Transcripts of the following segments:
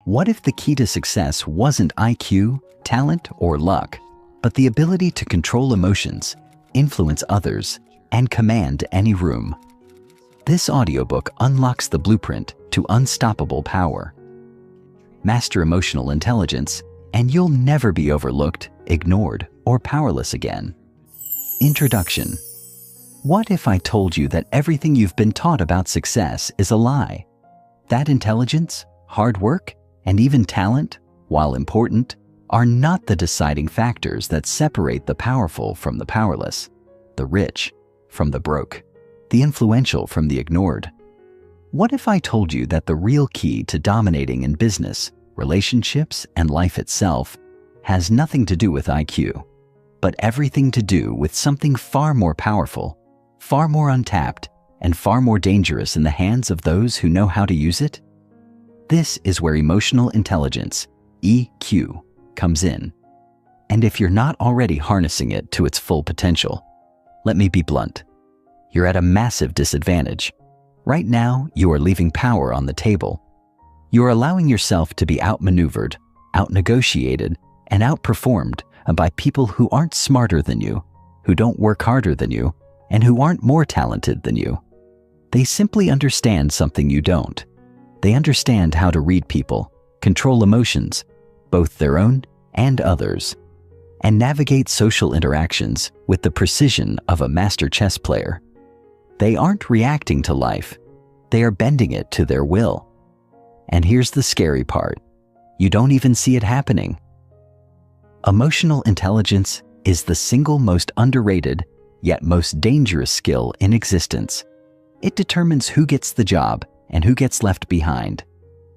What if the key to success wasn't IQ, talent, or luck, but the ability to control emotions, influence others, and command any room? This audiobook unlocks the blueprint to unstoppable power. Master emotional intelligence, and you'll never be overlooked, ignored, or powerless again. Introduction. What if I told you that everything you've been taught about success is a lie? That intelligence, hard work, and even talent, while important, are not the deciding factors that separate the powerful from the powerless, the rich from the broke, the influential from the ignored. What if I told you that the real key to dominating in business, relationships, and life itself has nothing to do with IQ, but everything to do with something far more powerful, far more untapped, and far more dangerous in the hands of those who know how to use it? This is where emotional intelligence, EQ, comes in. And if you're not already harnessing it to its full potential, let me be blunt. You're at a massive disadvantage. Right now, you are leaving power on the table. You are allowing yourself to be outmaneuvered, outnegotiated, and outperformed by people who aren't smarter than you, who don't work harder than you, and who aren't more talented than you. They simply understand something you don't. They understand how to read people, control emotions, both their own and others, and navigate social interactions with the precision of a master chess player. They aren't reacting to life. They are bending it to their will. And here's the scary part. You don't even see it happening. Emotional intelligence is the single most underrated, yet most dangerous skill in existence. It determines who gets the job and who gets left behind.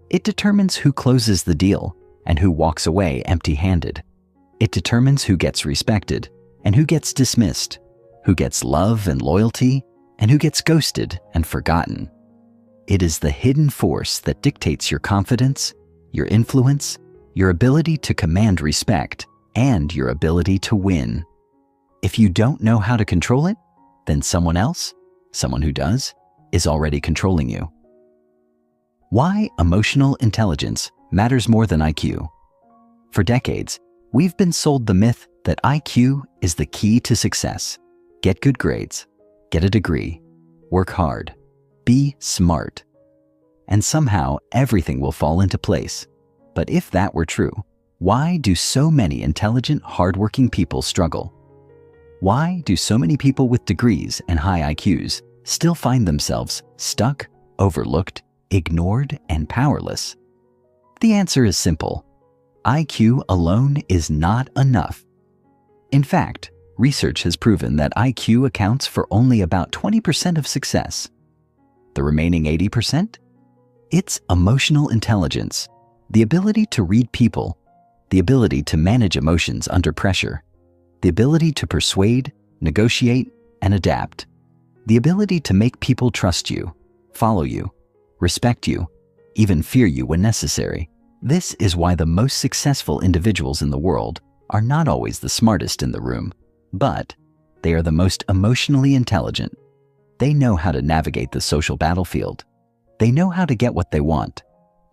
It determines who closes the deal and who walks away empty-handed. It determines who gets respected and who gets dismissed, who gets love and loyalty, and who gets ghosted and forgotten. It is the hidden force that dictates your confidence, your influence, your ability to command respect, and your ability to win. If you don't know how to control it, then someone else, someone who does, is already controlling you. Why emotional intelligence matters more than IQ. For decades, we've been sold the myth that IQ is the key to success. Get good grades, get a degree, work hard, be smart, and somehow everything will fall into place. But if that were true, why do so many intelligent, hardworking people struggle? Why do so many people with degrees and high IQs still find themselves stuck, overlooked, ignored, and powerless? The answer is simple. IQ alone is not enough. In fact, research has proven that IQ accounts for only about 20% of success. The remaining 80%? It's emotional intelligence, the ability to read people, the ability to manage emotions under pressure, the ability to persuade, negotiate, and adapt, the ability to make people trust you, follow you, respect you, even fear you when necessary. This is why the most successful individuals in the world are not always the smartest in the room, but they are the most emotionally intelligent. They know how to navigate the social battlefield. They know how to get what they want,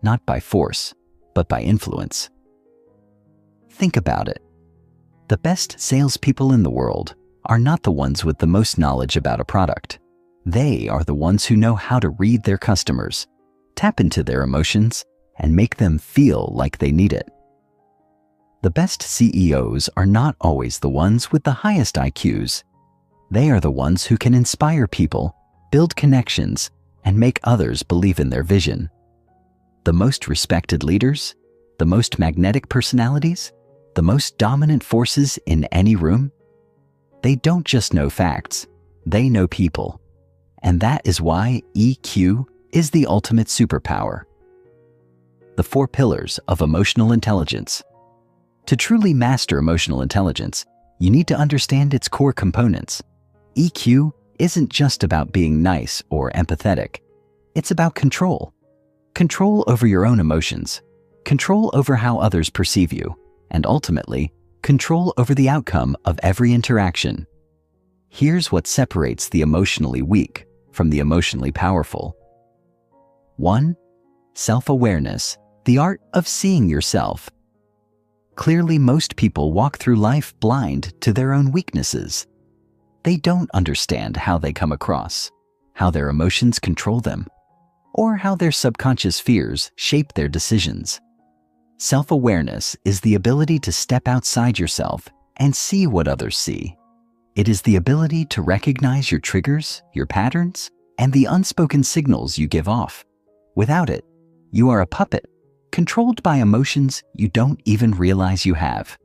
not by force, but by influence. Think about it. The best salespeople in the world are not the ones with the most knowledge about a product. They are the ones who know how to read their customers, tap into their emotions, and make them feel like they need it. The best CEOs are not always the ones with the highest IQs. They are the ones who can inspire people, build connections, and make others believe in their vision. The most respected leaders, the most magnetic personalities, the most dominant forces in any room, they don't just know facts, they know people. And that is why EQ is the ultimate superpower. The 4 pillars of emotional intelligence. To truly master emotional intelligence, you need to understand its core components. EQ isn't just about being nice or empathetic. It's about control. Control over your own emotions, control over how others perceive you, and ultimately, control over the outcome of every interaction. Here's what separates the emotionally weak from the emotionally powerful. 1. Self-awareness, the art of seeing yourself. Clearly, most people walk through life blind to their own weaknesses. They don't understand how they come across, how their emotions control them, or how their subconscious fears shape their decisions. Self-awareness is the ability to step outside yourself and see what others see. It is the ability to recognize your triggers, your patterns, and the unspoken signals you give off. Without it, you are a puppet, controlled by emotions you don't even realize you have.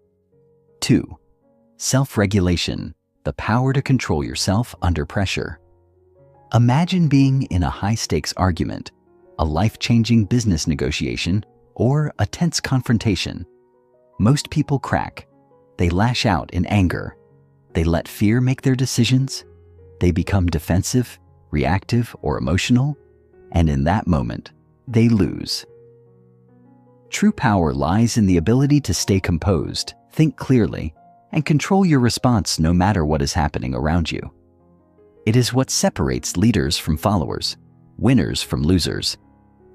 2. Self-regulation, the power to control yourself under pressure. Imagine being in a high-stakes argument, a life-changing business negotiation, or a tense confrontation. Most people crack. They lash out in anger. They let fear make their decisions. They become defensive, reactive, or emotional, and in that moment, they lose. True power lies in the ability to stay composed, think clearly, and control your response no matter what is happening around you. It is what separates leaders from followers, winners from losers.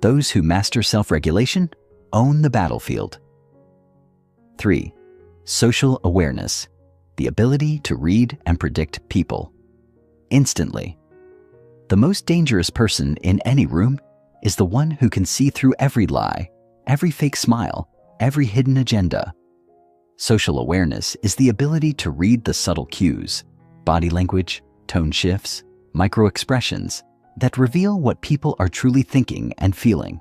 Those who master self-regulation own the battlefield. 3. Social awareness, the ability to read and predict people instantly. The most dangerous person in any room is the one who can see through every lie, every fake smile, every hidden agenda. Social awareness is the ability to read the subtle cues, body language, tone shifts, micro-expressions that reveal what people are truly thinking and feeling.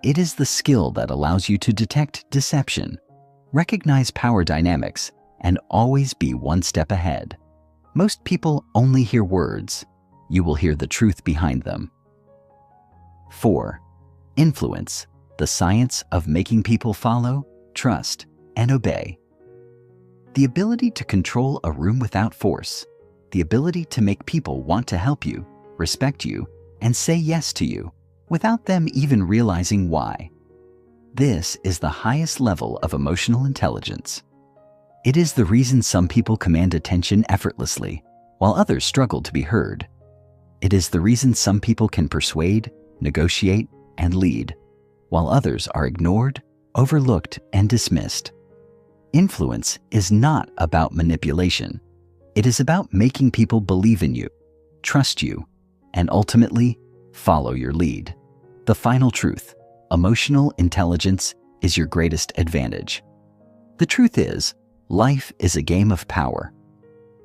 It is the skill that allows you to detect deception, recognize power dynamics, and always be one step ahead. Most people only hear words. You will hear the truth behind them. 4. Influence, the science of making people follow, trust, and obey. The ability to control a room without force, the ability to make people want to help you, respect you, and say yes to you without them even realizing why. This is the highest level of emotional intelligence. It is the reason some people command attention effortlessly, while others struggle to be heard. It is the reason some people can persuade, negotiate, and lead, while others are ignored, overlooked, and dismissed. Influence is not about manipulation. It is about making people believe in you, trust you, and ultimately follow your lead. The final truth: emotional intelligence is your greatest advantage. The truth is, life is a game of power.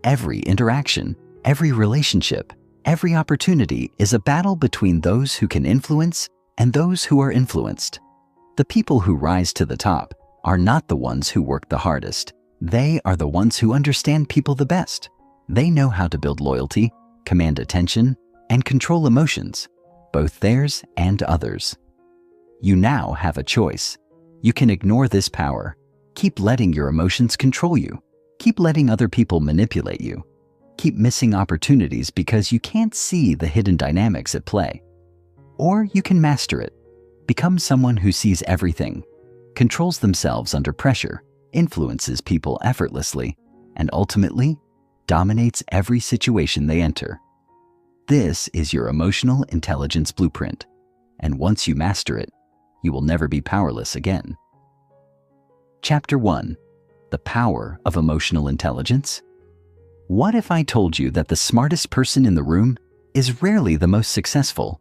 Every interaction, every relationship, every opportunity is a battle between those who can influence and those who are influenced. The people who rise to the top are not the ones who work the hardest. They are the ones who understand people the best. They know how to build loyalty, command attention, and control emotions, both theirs and others. You now have a choice. You can ignore this power. Keep letting your emotions control you. Keep letting other people manipulate you. Keep missing opportunities because you can't see the hidden dynamics at play. Or you can master it. Become someone who sees everything, controls themselves under pressure, influences people effortlessly, and ultimately dominates every situation they enter. This is your emotional intelligence blueprint, and once you master it, you will never be powerless again. Chapter 1: The Power of Emotional Intelligence. What if I told you that the smartest person in the room is rarely the most successful?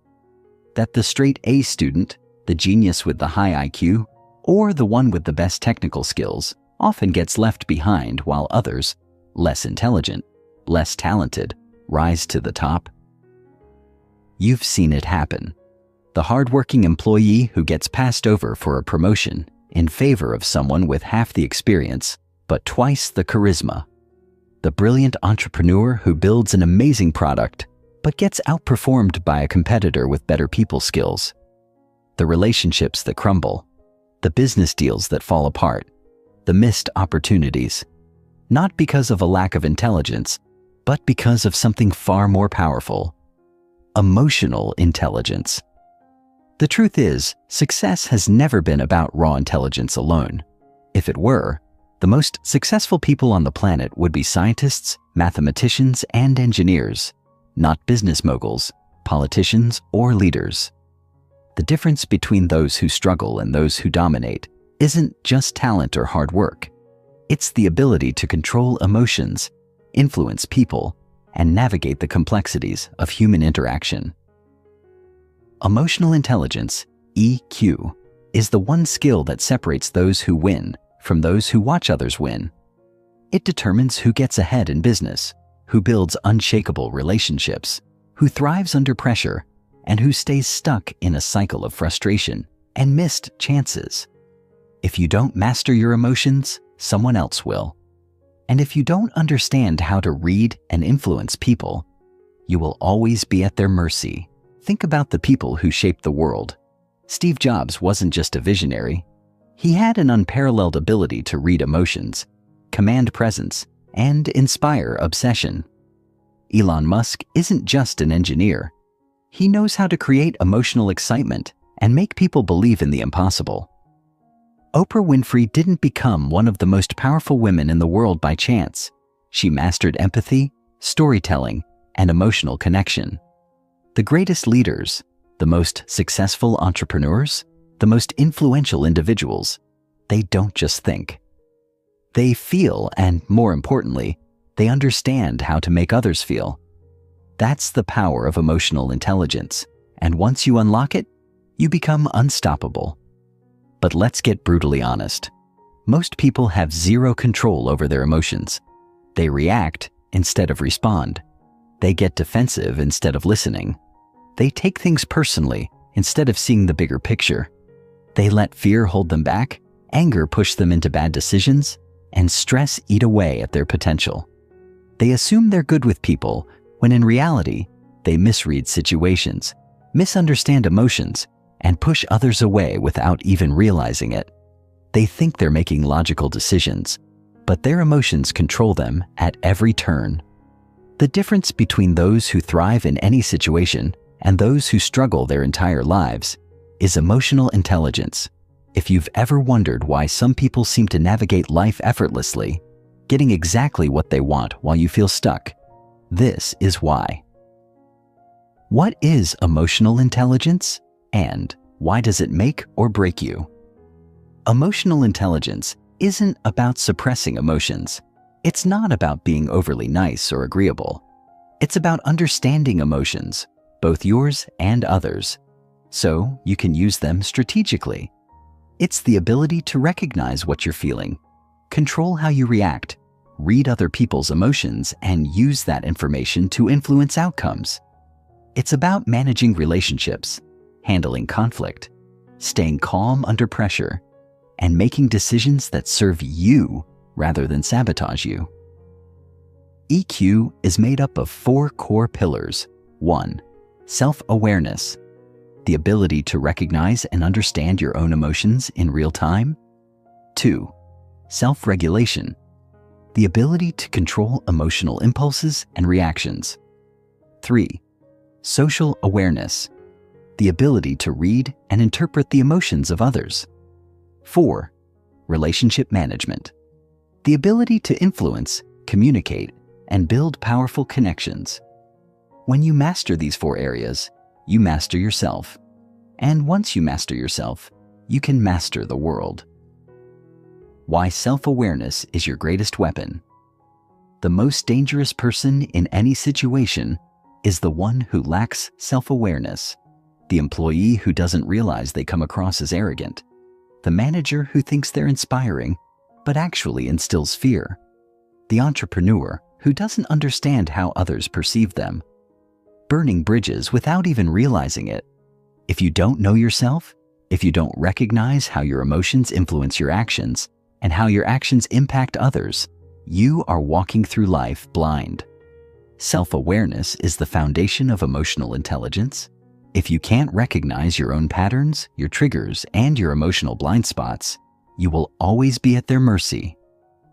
That the straight A student, the genius with the high IQ, or the one with the best technical skills often gets left behind while others, less intelligent, less talented, rise to the top? You've seen it happen. The hardworking employee who gets passed over for a promotion in favor of someone with half the experience but twice the charisma. The brilliant entrepreneur who builds an amazing product but gets outperformed by a competitor with better people skills. The relationships that crumble. The business deals that fall apart. The missed opportunities. Not because of a lack of intelligence, but because of something far more powerful: emotional intelligence. The truth is, success has never been about raw intelligence alone. If it were, the most successful people on the planet would be scientists, mathematicians, and engineers, not business moguls, politicians, or leaders. The difference between those who struggle and those who dominate isn't just talent or hard work. It's the ability to control emotions, influence people, and navigate the complexities of human interaction. Emotional intelligence, EQ, is the one skill that separates those who win from those who watch others win. It determines who gets ahead in business, who builds unshakable relationships, who thrives under pressure, and who stays stuck in a cycle of frustration and missed chances. If you don't master your emotions, someone else will. And if you don't understand how to read and influence people, you will always be at their mercy. Think about the people who shaped the world. Steve Jobs wasn't just a visionary. He had an unparalleled ability to read emotions, command presence, and inspire obsession. Elon Musk isn't just an engineer. He knows how to create emotional excitement and make people believe in the impossible. Oprah Winfrey didn't become one of the most powerful women in the world by chance. She mastered empathy, storytelling, and emotional connection. The greatest leaders, the most successful entrepreneurs, the most influential individuals, they don't just think. They feel, and more importantly, they understand how to make others feel. That's the power of emotional intelligence, and once you unlock it, you become unstoppable. But let's get brutally honest. Most people have zero control over their emotions. They react instead of respond. They get defensive instead of listening. They take things personally instead of seeing the bigger picture. They let fear hold them back, anger push them into bad decisions, and stress eat away at their potential. They assume they're good with people when in reality, they misread situations, misunderstand emotions, and push others away without even realizing it. They think they're making logical decisions, but their emotions control them at every turn. The difference between those who thrive in any situation and those who struggle their entire lives is emotional intelligence. If you've ever wondered why some people seem to navigate life effortlessly, getting exactly what they want while you feel stuck, this is why. What is emotional intelligence, and why does it make or break you? Emotional intelligence isn't about suppressing emotions. It's not about being overly nice or agreeable. It's about understanding emotions, both yours and others, so you can use them strategically. It's the ability to recognize what you're feeling, control how you react, read other people's emotions, and use that information to influence outcomes. It's about managing relationships, handling conflict, staying calm under pressure, and making decisions that serve you rather than sabotage you. EQ is made up of 4 core pillars. 1. Self-awareness, the ability to recognize and understand your own emotions in real time. 2. Self-regulation, the ability to control emotional impulses and reactions. 3. Social awareness, the ability to read and interpret the emotions of others. 4. Relationship management, the ability to influence, communicate, and build powerful connections. When you master these 4 areas, you master yourself. And once you master yourself, you can master the world. Why self-awareness is your greatest weapon. The most dangerous person in any situation is the one who lacks self-awareness, the employee who doesn't realize they come across as arrogant, the manager who thinks they're inspiring but actually instills fear, the entrepreneur who doesn't understand how others perceive them, burning bridges without even realizing it. If you don't know yourself, if you don't recognize how your emotions influence your actions and how your actions impact others, you are walking through life blind. Self-awareness is the foundation of emotional intelligence. If you can't recognize your own patterns, your triggers, and your emotional blind spots, you will always be at their mercy.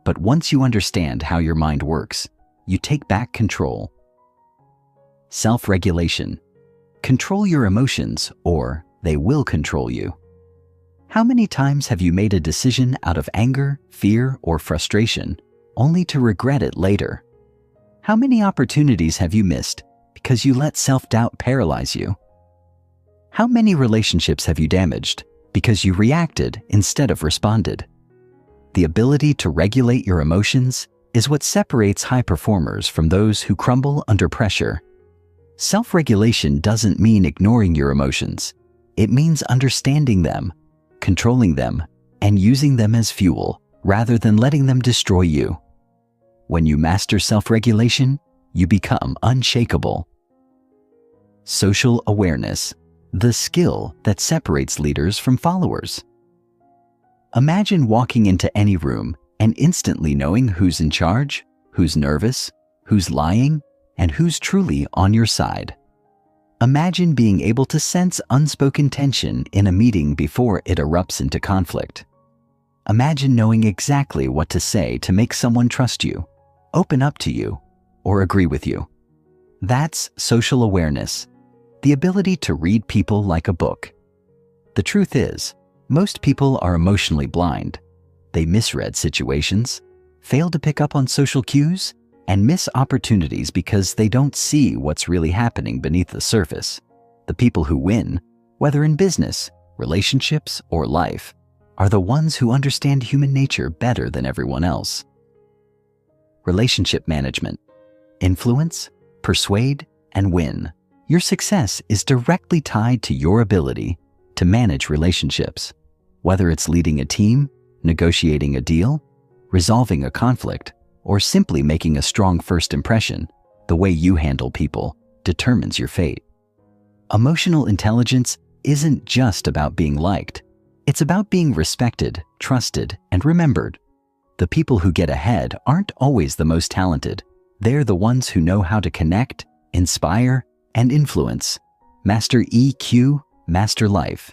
But once you understand how your mind works, you take back control. Self-regulation. Control your emotions, or they will control you. How many times have you made a decision out of anger, fear, or frustration, only to regret it later? How many opportunities have you missed because you let self-doubt paralyze you? How many relationships have you damaged because you reacted instead of responded? The ability to regulate your emotions is what separates high performers from those who crumble under pressure. Self-regulation doesn't mean ignoring your emotions. It means understanding them, controlling them, and using them as fuel rather than letting them destroy you. When you master self-regulation, you become unshakable. Social awareness, the skill that separates leaders from followers. Imagine walking into any room and instantly knowing who's in charge, who's nervous, who's lying, and who's truly on your side. Imagine being able to sense unspoken tension in a meeting before it erupts into conflict. Imagine knowing exactly what to say to make someone trust you, open up to you, or agree with you. That's social awareness, the ability to read people like a book. The truth is, most people are emotionally blind. They misread situations, fail to pick up on social cues, and miss opportunities because they don't see what's really happening beneath the surface. The people who win, whether in business, relationships, or life, are the ones who understand human nature better than everyone else. Relationship management. Influence, persuade, and win. Your success is directly tied to your ability to manage relationships. Whether it's leading a team, negotiating a deal, resolving a conflict, or simply making a strong first impression, the way you handle people determines your fate. Emotional intelligence isn't just about being liked. It's about being respected, trusted, and remembered. The people who get ahead aren't always the most talented. They're the ones who know how to connect, inspire, and influence. Master EQ, master life.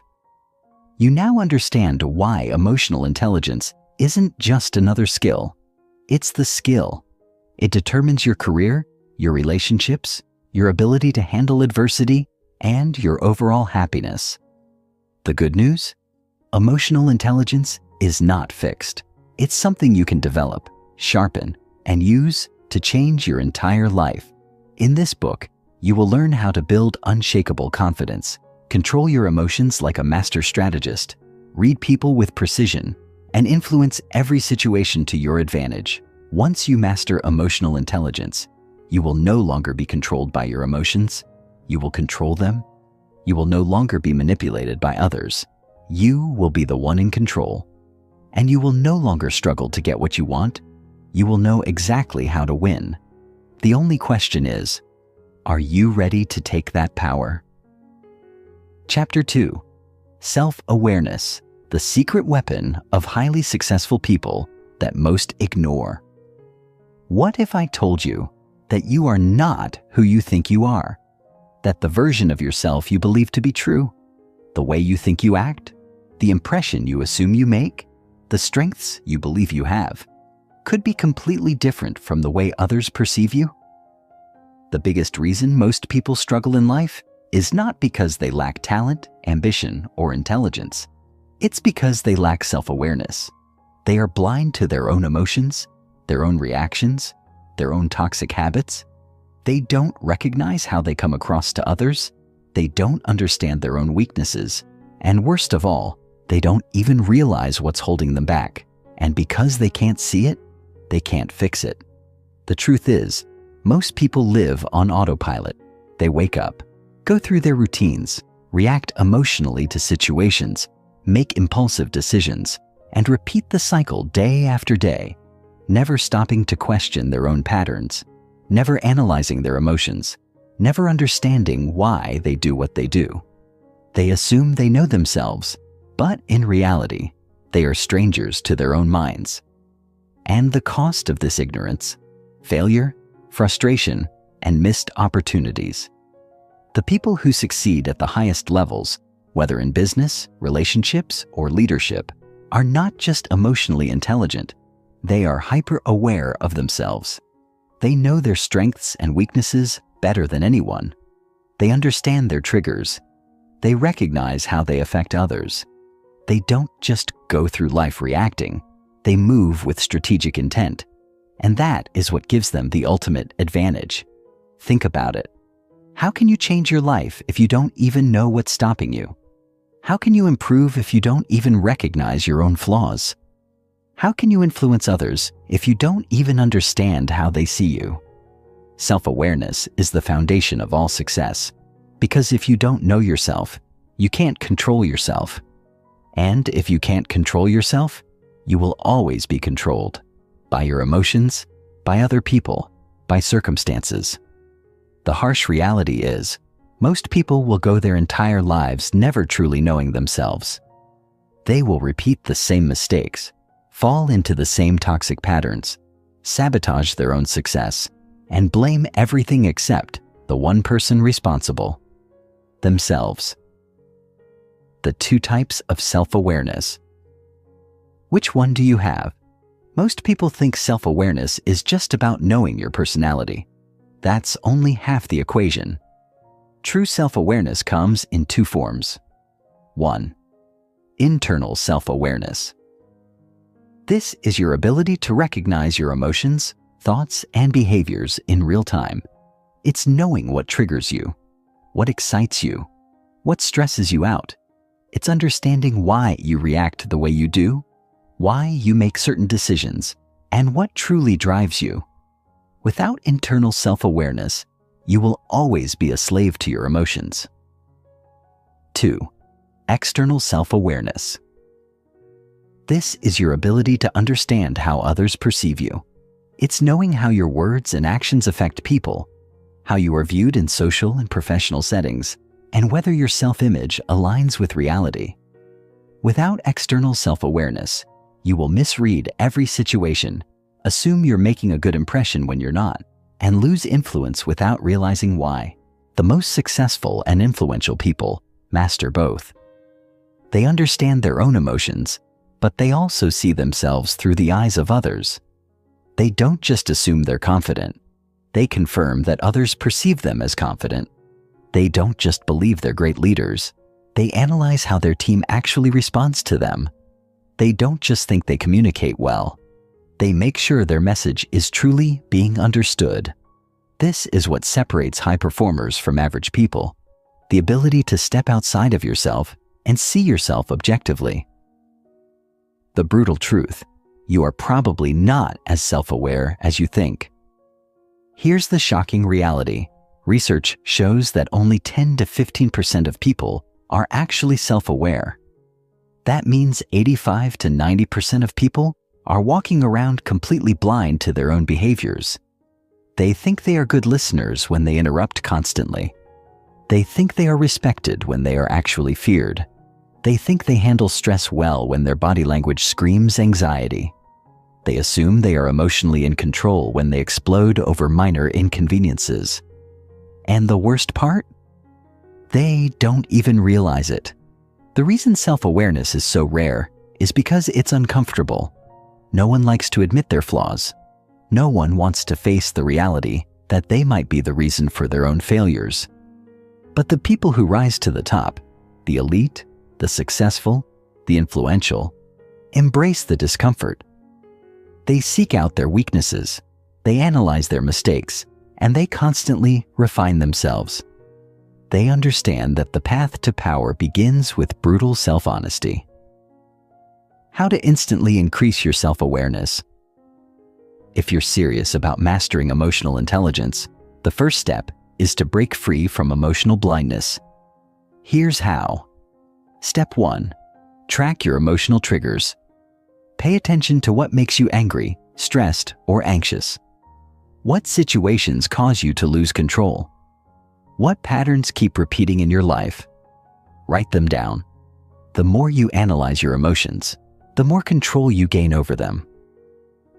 You now understand why emotional intelligence isn't just another skill. It's the skill. It determines your career, your relationships, your ability to handle adversity, and your overall happiness. The good news? Emotional intelligence is not fixed. It's something you can develop, sharpen, and use to change your entire life. In this book, you will learn how to build unshakable confidence, control your emotions like a master strategist, read people with precision, and influence every situation to your advantage. Once you master emotional intelligence, you will no longer be controlled by your emotions. You will control them. You will no longer be manipulated by others. You will be the one in control. And you will no longer struggle to get what you want. You will know exactly how to win. The only question is, are you ready to take that power? Chapter 2. Self-awareness, the secret weapon of highly successful people that most ignore. What if I told you that you are not who you think you are? That the version of yourself you believe to be true, the way you think you act, the impression you assume you make, the strengths you believe you have, could be completely different from the way others perceive you? The biggest reason most people struggle in life is not because they lack talent, ambition, or intelligence. It's because they lack self-awareness. They are blind to their own emotions, their own reactions, their own toxic habits. They don't recognize how they come across to others. They don't understand their own weaknesses. And worst of all, they don't even realize what's holding them back. And because they can't see it, they can't fix it. The truth is, most people live on autopilot. They wake up, go through their routines, react emotionally to situations, make impulsive decisions, and repeat the cycle day after day, never stopping to question their own patterns, never analyzing their emotions, never understanding why they do what they do. They assume they know themselves, but in reality, they are strangers to their own minds. And the cost of this ignorance: failure, frustration, and missed opportunities. The people who succeed at the highest levels, whether in business, relationships, or leadership, are not just emotionally intelligent. They are hyper-aware of themselves. They know their strengths and weaknesses better than anyone. They understand their triggers. They recognize how they affect others. They don't just go through life reacting. They move with strategic intent. And that is what gives them the ultimate advantage. Think about it. How can you change your life if you don't even know what's stopping you? How can you improve if you don't even recognize your own flaws? How can you influence others if you don't even understand how they see you? Self-awareness is the foundation of all success, because if you don't know yourself, you can't control yourself. And if you can't control yourself, you will always be controlled by your emotions, by other people, by circumstances. The harsh reality is, most people will go their entire lives never truly knowing themselves. They will repeat the same mistakes, fall into the same toxic patterns, sabotage their own success, and blame everything except the one person responsible: themselves. The 2 types of self-awareness. Which one do you have? Most people think self-awareness is just about knowing your personality. That's only half the equation. True self-awareness comes in 2 forms. 1. Internal self-awareness. This is your ability to recognize your emotions, thoughts, and behaviors in real time. It's knowing what triggers you, what excites you, what stresses you out. It's understanding why you react the way you do, why you make certain decisions, and what truly drives you. Without internal self-awareness, you will always be a slave to your emotions. 2. External self-awareness. This is your ability to understand how others perceive you. It's knowing how your words and actions affect people, how you are viewed in social and professional settings, and whether your self-image aligns with reality. Without external self-awareness, you will misread every situation, assume you're making a good impression when you're not, and lose influence without realizing why. The most successful and influential people master both. They understand their own emotions, but they also see themselves through the eyes of others. They don't just assume they're confident. They confirm that others perceive them as confident. They don't just believe they're great leaders. They analyze how their team actually responds to them. They don't just think they communicate well. They make sure their message is truly being understood. This is what separates high performers from average people: the ability to step outside of yourself and see yourself objectively. The brutal truth: you are probably not as self-aware as you think. Here's the shocking reality. Research shows that only 10 to 15% of people are actually self-aware. That means 85 to 90% of people are walking around completely blind to their own behaviors. They think they are good listeners when they interrupt constantly. They think they are respected when they are actually feared. They think they handle stress well when their body language screams anxiety. They assume they are emotionally in control when they explode over minor inconveniences. And the worst part? They don't even realize it. The reason self-awareness is so rare is because it's uncomfortable. No one likes to admit their flaws. No one wants to face the reality that they might be the reason for their own failures. But the people who rise to the top, the elite, the successful, the influential, embrace the discomfort. They seek out their weaknesses, they analyze their mistakes, and they constantly refine themselves. They understand that the path to power begins with brutal self-honesty. How to instantly increase your self-awareness. If you're serious about mastering emotional intelligence, the first step is to break free from emotional blindness. Here's how. Step 1. Track your emotional triggers. Pay attention to what makes you angry, stressed, or anxious. What situations cause you to lose control? What patterns keep repeating in your life? Write them down. The more you analyze your emotions, the more control you gain over them.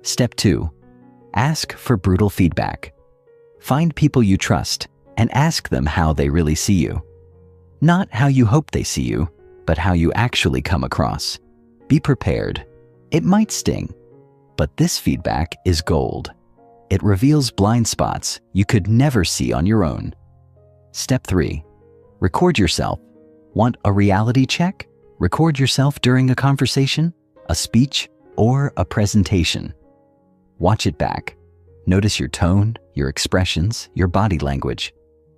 Step 2. Ask for brutal feedback. Find people you trust and ask them how they really see you. Not how you hope they see you, but how you actually come across. Be prepared. It might sting, but this feedback is gold. It reveals blind spots you could never see on your own. Step 3. Record yourself. Want a reality check? Record yourself during a conversation, a speech, or a presentation. Watch it back. Notice your tone, your expressions, your body language.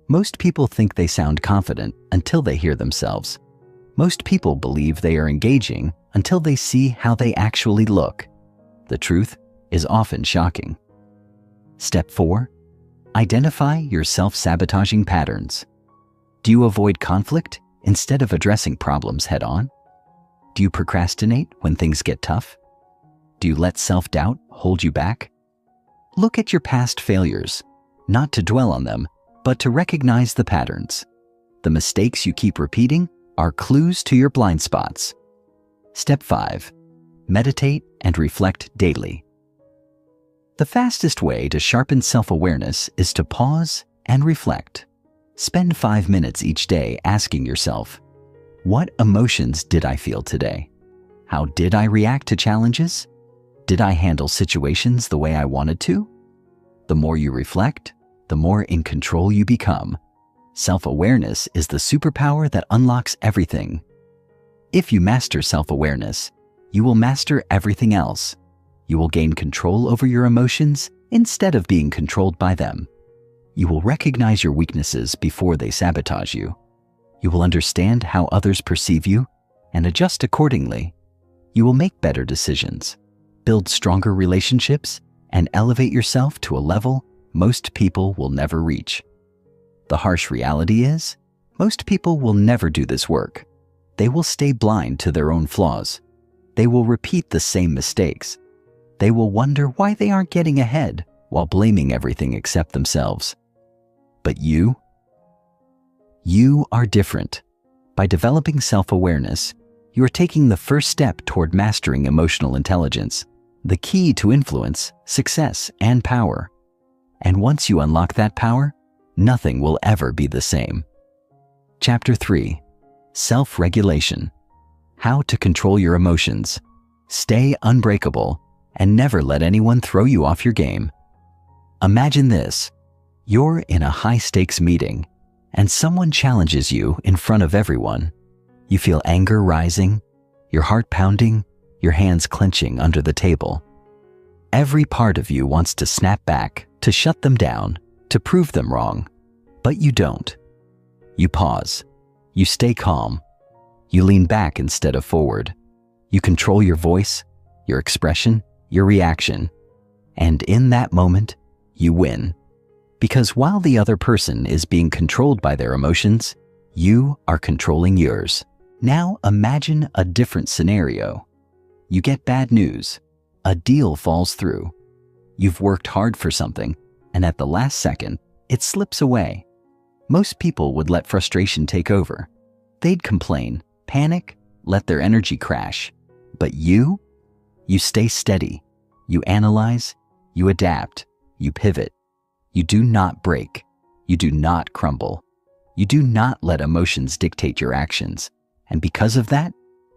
Most people think they sound confident until they hear themselves. Most people believe they are engaging until they see how they actually look. The truth is often shocking. Step 4. Identify your self-sabotaging patterns. Do you avoid conflict instead of addressing problems head-on? Do you procrastinate when things get tough? Do you let self-doubt hold you back? Look at your past failures, not to dwell on them, but to recognize the patterns. The mistakes you keep repeating are clues to your blind spots. Step 5. Meditate and reflect daily. The fastest way to sharpen self-awareness is to pause and reflect. Spend 5 minutes each day asking yourself, what emotions did I feel today? How did I react to challenges? Did I handle situations the way I wanted to? The more you reflect, the more in control you become. Self-awareness is the superpower that unlocks everything. If you master self-awareness, you will master everything else. You will gain control over your emotions instead of being controlled by them. You will recognize your weaknesses before they sabotage you. You will understand how others perceive you and adjust accordingly. You will make better decisions, build stronger relationships, and elevate yourself to a level most people will never reach. The harsh reality is, most people will never do this work. They will stay blind to their own flaws. They will repeat the same mistakes. They will wonder why they aren't getting ahead while blaming everything except themselves. But you are different. By developing self-awareness, you are taking the first step toward mastering emotional intelligence, the key to influence, success, and power. And once you unlock that power, nothing will ever be the same. Chapter 3. Self-regulation. How to control your emotions. Stay unbreakable and never let anyone throw you off your game. Imagine this. You're in a high-stakes meeting, and someone challenges you in front of everyone. You feel anger rising, your heart pounding, your hands clenching under the table. Every part of you wants to snap back, to shut them down, to prove them wrong. But you don't. You pause. You stay calm. You lean back instead of forward. You control your voice, your expression, your reaction. And in that moment, you win. Because while the other person is being controlled by their emotions, you are controlling yours. Now imagine a different scenario. You get bad news. A deal falls through. You've worked hard for something, and at the last second, it slips away. Most people would let frustration take over. They'd complain, panic, let their energy crash. But you stay steady. You analyze, you adapt, you pivot. You do not break. You do not crumble. You do not let emotions dictate your actions. And because of that,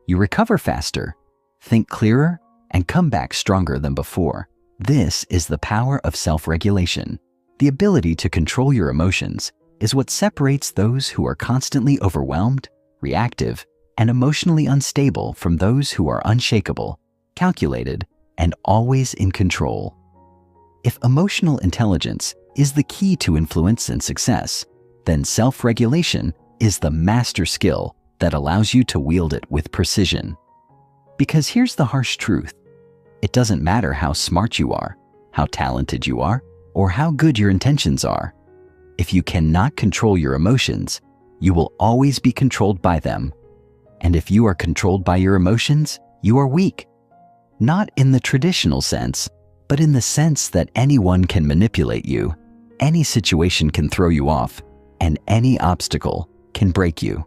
you recover faster, think clearer, and come back stronger than before. This is the power of self-regulation. The ability to control your emotions is what separates those who are constantly overwhelmed, reactive, and emotionally unstable from those who are unshakable, calculated, and always in control. If emotional intelligence is the key to influence and success, then self-regulation is the master skill that allows you to wield it with precision. Because here's the harsh truth. It doesn't matter how smart you are, how talented you are, or how good your intentions are. If you cannot control your emotions, you will always be controlled by them. And if you are controlled by your emotions, you are weak. Not in the traditional sense, but in the sense that anyone can manipulate you, any situation can throw you off, and any obstacle can break you.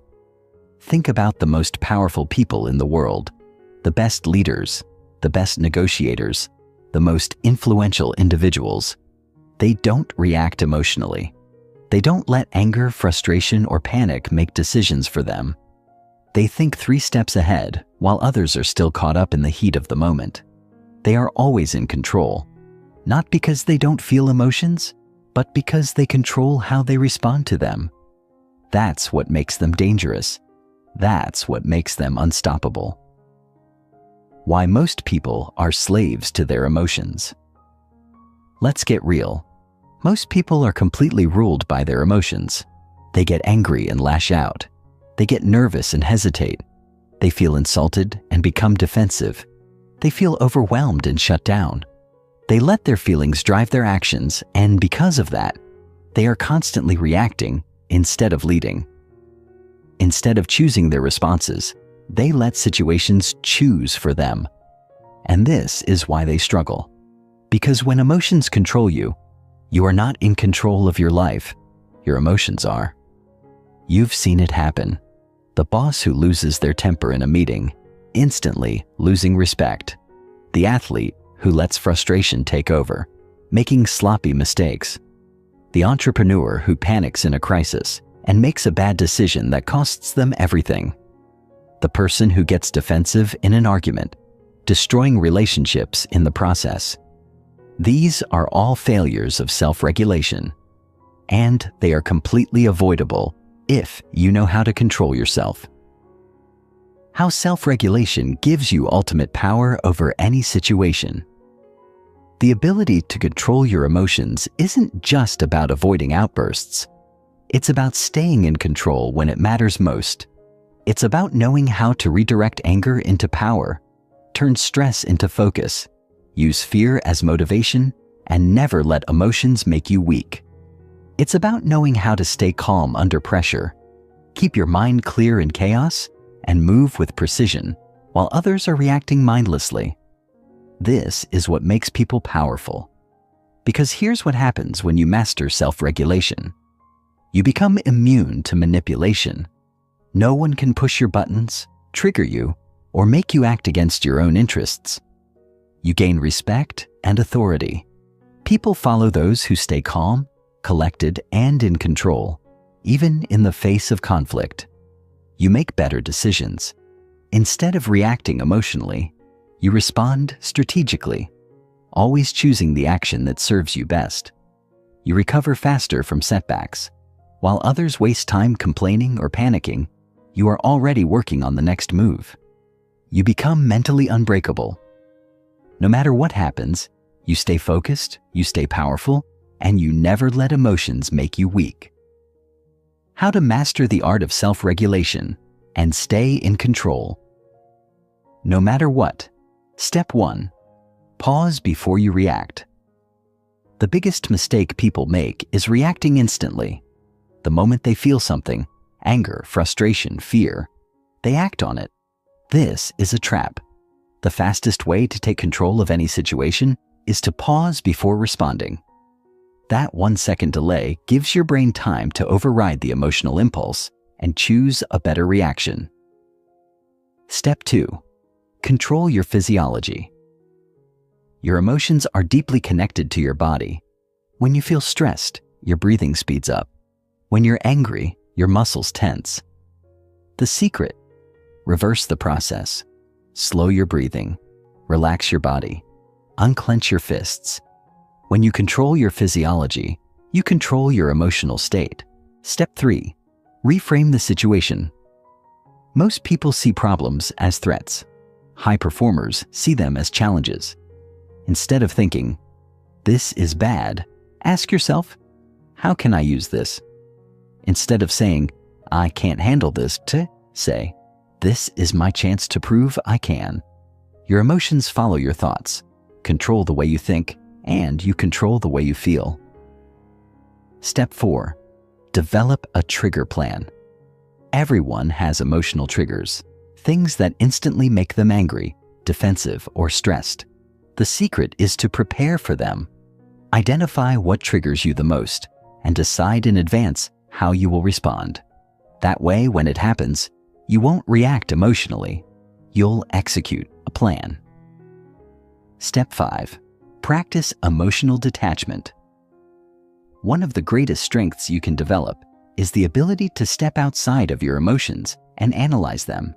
Think about the most powerful people in the world, the best leaders, the best negotiators, the most influential individuals. They don't react emotionally. They don't let anger, frustration, or panic make decisions for them. They think 3 steps ahead while others are still caught up in the heat of the moment. They are always in control, not because they don't feel emotions, but because they control how they respond to them. That's what makes them dangerous. That's what makes them unstoppable. Why most people are slaves to their emotions. Let's get real. Most people are completely ruled by their emotions. They get angry and lash out. They get nervous and hesitate. They feel insulted and become defensive. They feel overwhelmed and shut down. They let their feelings drive their actions, and because of that, they are constantly reacting instead of leading. Instead of choosing their responses, they let situations choose for them. And this is why they struggle. Because when emotions control you, you are not in control of your life. Your emotions are. You've seen it happen. The boss who loses their temper in a meeting, instantly losing respect. The athlete who lets frustration take over, making sloppy mistakes. The entrepreneur who panics in a crisis and makes a bad decision that costs them everything. The person who gets defensive in an argument, destroying relationships in the process. These are all failures of self-regulation, and they are completely avoidable if you know how to control yourself. How self-regulation gives you ultimate power over any situation. The ability to control your emotions isn't just about avoiding outbursts. It's about staying in control when it matters most. It's about knowing how to redirect anger into power, turn stress into focus, use fear as motivation, and never let emotions make you weak. It's about knowing how to stay calm under pressure, keep your mind clear in chaos, and move with precision while others are reacting mindlessly. This is what makes people powerful. Because here's what happens when you master self-regulation. You become immune to manipulation. No one can push your buttons, trigger you, or make you act against your own interests. You gain respect and authority. People follow those who stay calm, collected, and in control, even in the face of conflict. You make better decisions. Instead of reacting emotionally, you respond strategically, always choosing the action that serves you best. You recover faster from setbacks. While others waste time complaining or panicking, you are already working on the next move. You become mentally unbreakable. No matter what happens, you stay focused, you stay powerful, and you never let emotions make you weak. How to master the art of self-regulation and stay in control. No matter what. Step 1. Pause before you react. The biggest mistake people make is reacting instantly. The moment they feel something, anger, frustration, fear, they act on it. This is a trap. The fastest way to take control of any situation is to pause before responding. That 1-second delay gives your brain time to override the emotional impulse and choose a better reaction. Step 2. Control your physiology. Your emotions are deeply connected to your body. When you feel stressed, your breathing speeds up. When you're angry, your muscles tense. The secret: reverse the process. Slow your breathing. Relax your body. Unclench your fists. When you control your physiology, you control your emotional state. Step 3. Reframe the situation. Most people see problems as threats. High performers see them as challenges. Instead of thinking, "This is bad," ask yourself, "How can I use this?" Instead of saying, "I can't handle this," say, "This is my chance to prove I can." Your emotions follow your thoughts, control the way you think, and you control the way you feel. Step 4. Develop a trigger plan. Everyone has emotional triggers, things that instantly make them angry, defensive, or stressed. The secret is to prepare for them. Identify what triggers you the most and decide in advance how you will respond. That way, when it happens, you won't react emotionally. You'll execute a plan. Step 5. Practice emotional detachment. One of the greatest strengths you can develop is the ability to step outside of your emotions and analyze them.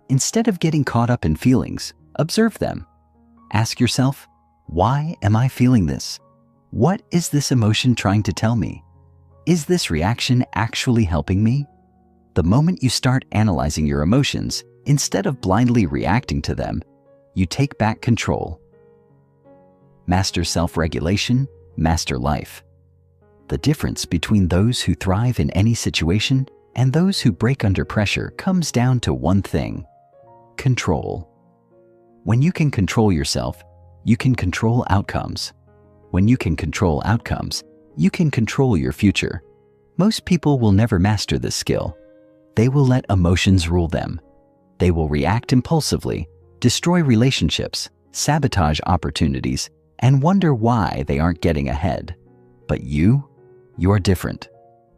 Instead of getting caught up in feelings, observe them. Ask yourself, why am I feeling this? What is this emotion trying to tell me? Is this reaction actually helping me? The moment you start analyzing your emotions, instead of blindly reacting to them, you take back control. Master self-regulation, master life. The difference between those who thrive in any situation and those who break under pressure comes down to one thing: control. When you can control yourself, you can control outcomes. When you can control outcomes, you can control your future. Most people will never master this skill. They will let emotions rule them. They will react impulsively, destroy relationships, sabotage opportunities, and wonder why they aren't getting ahead. But you are different.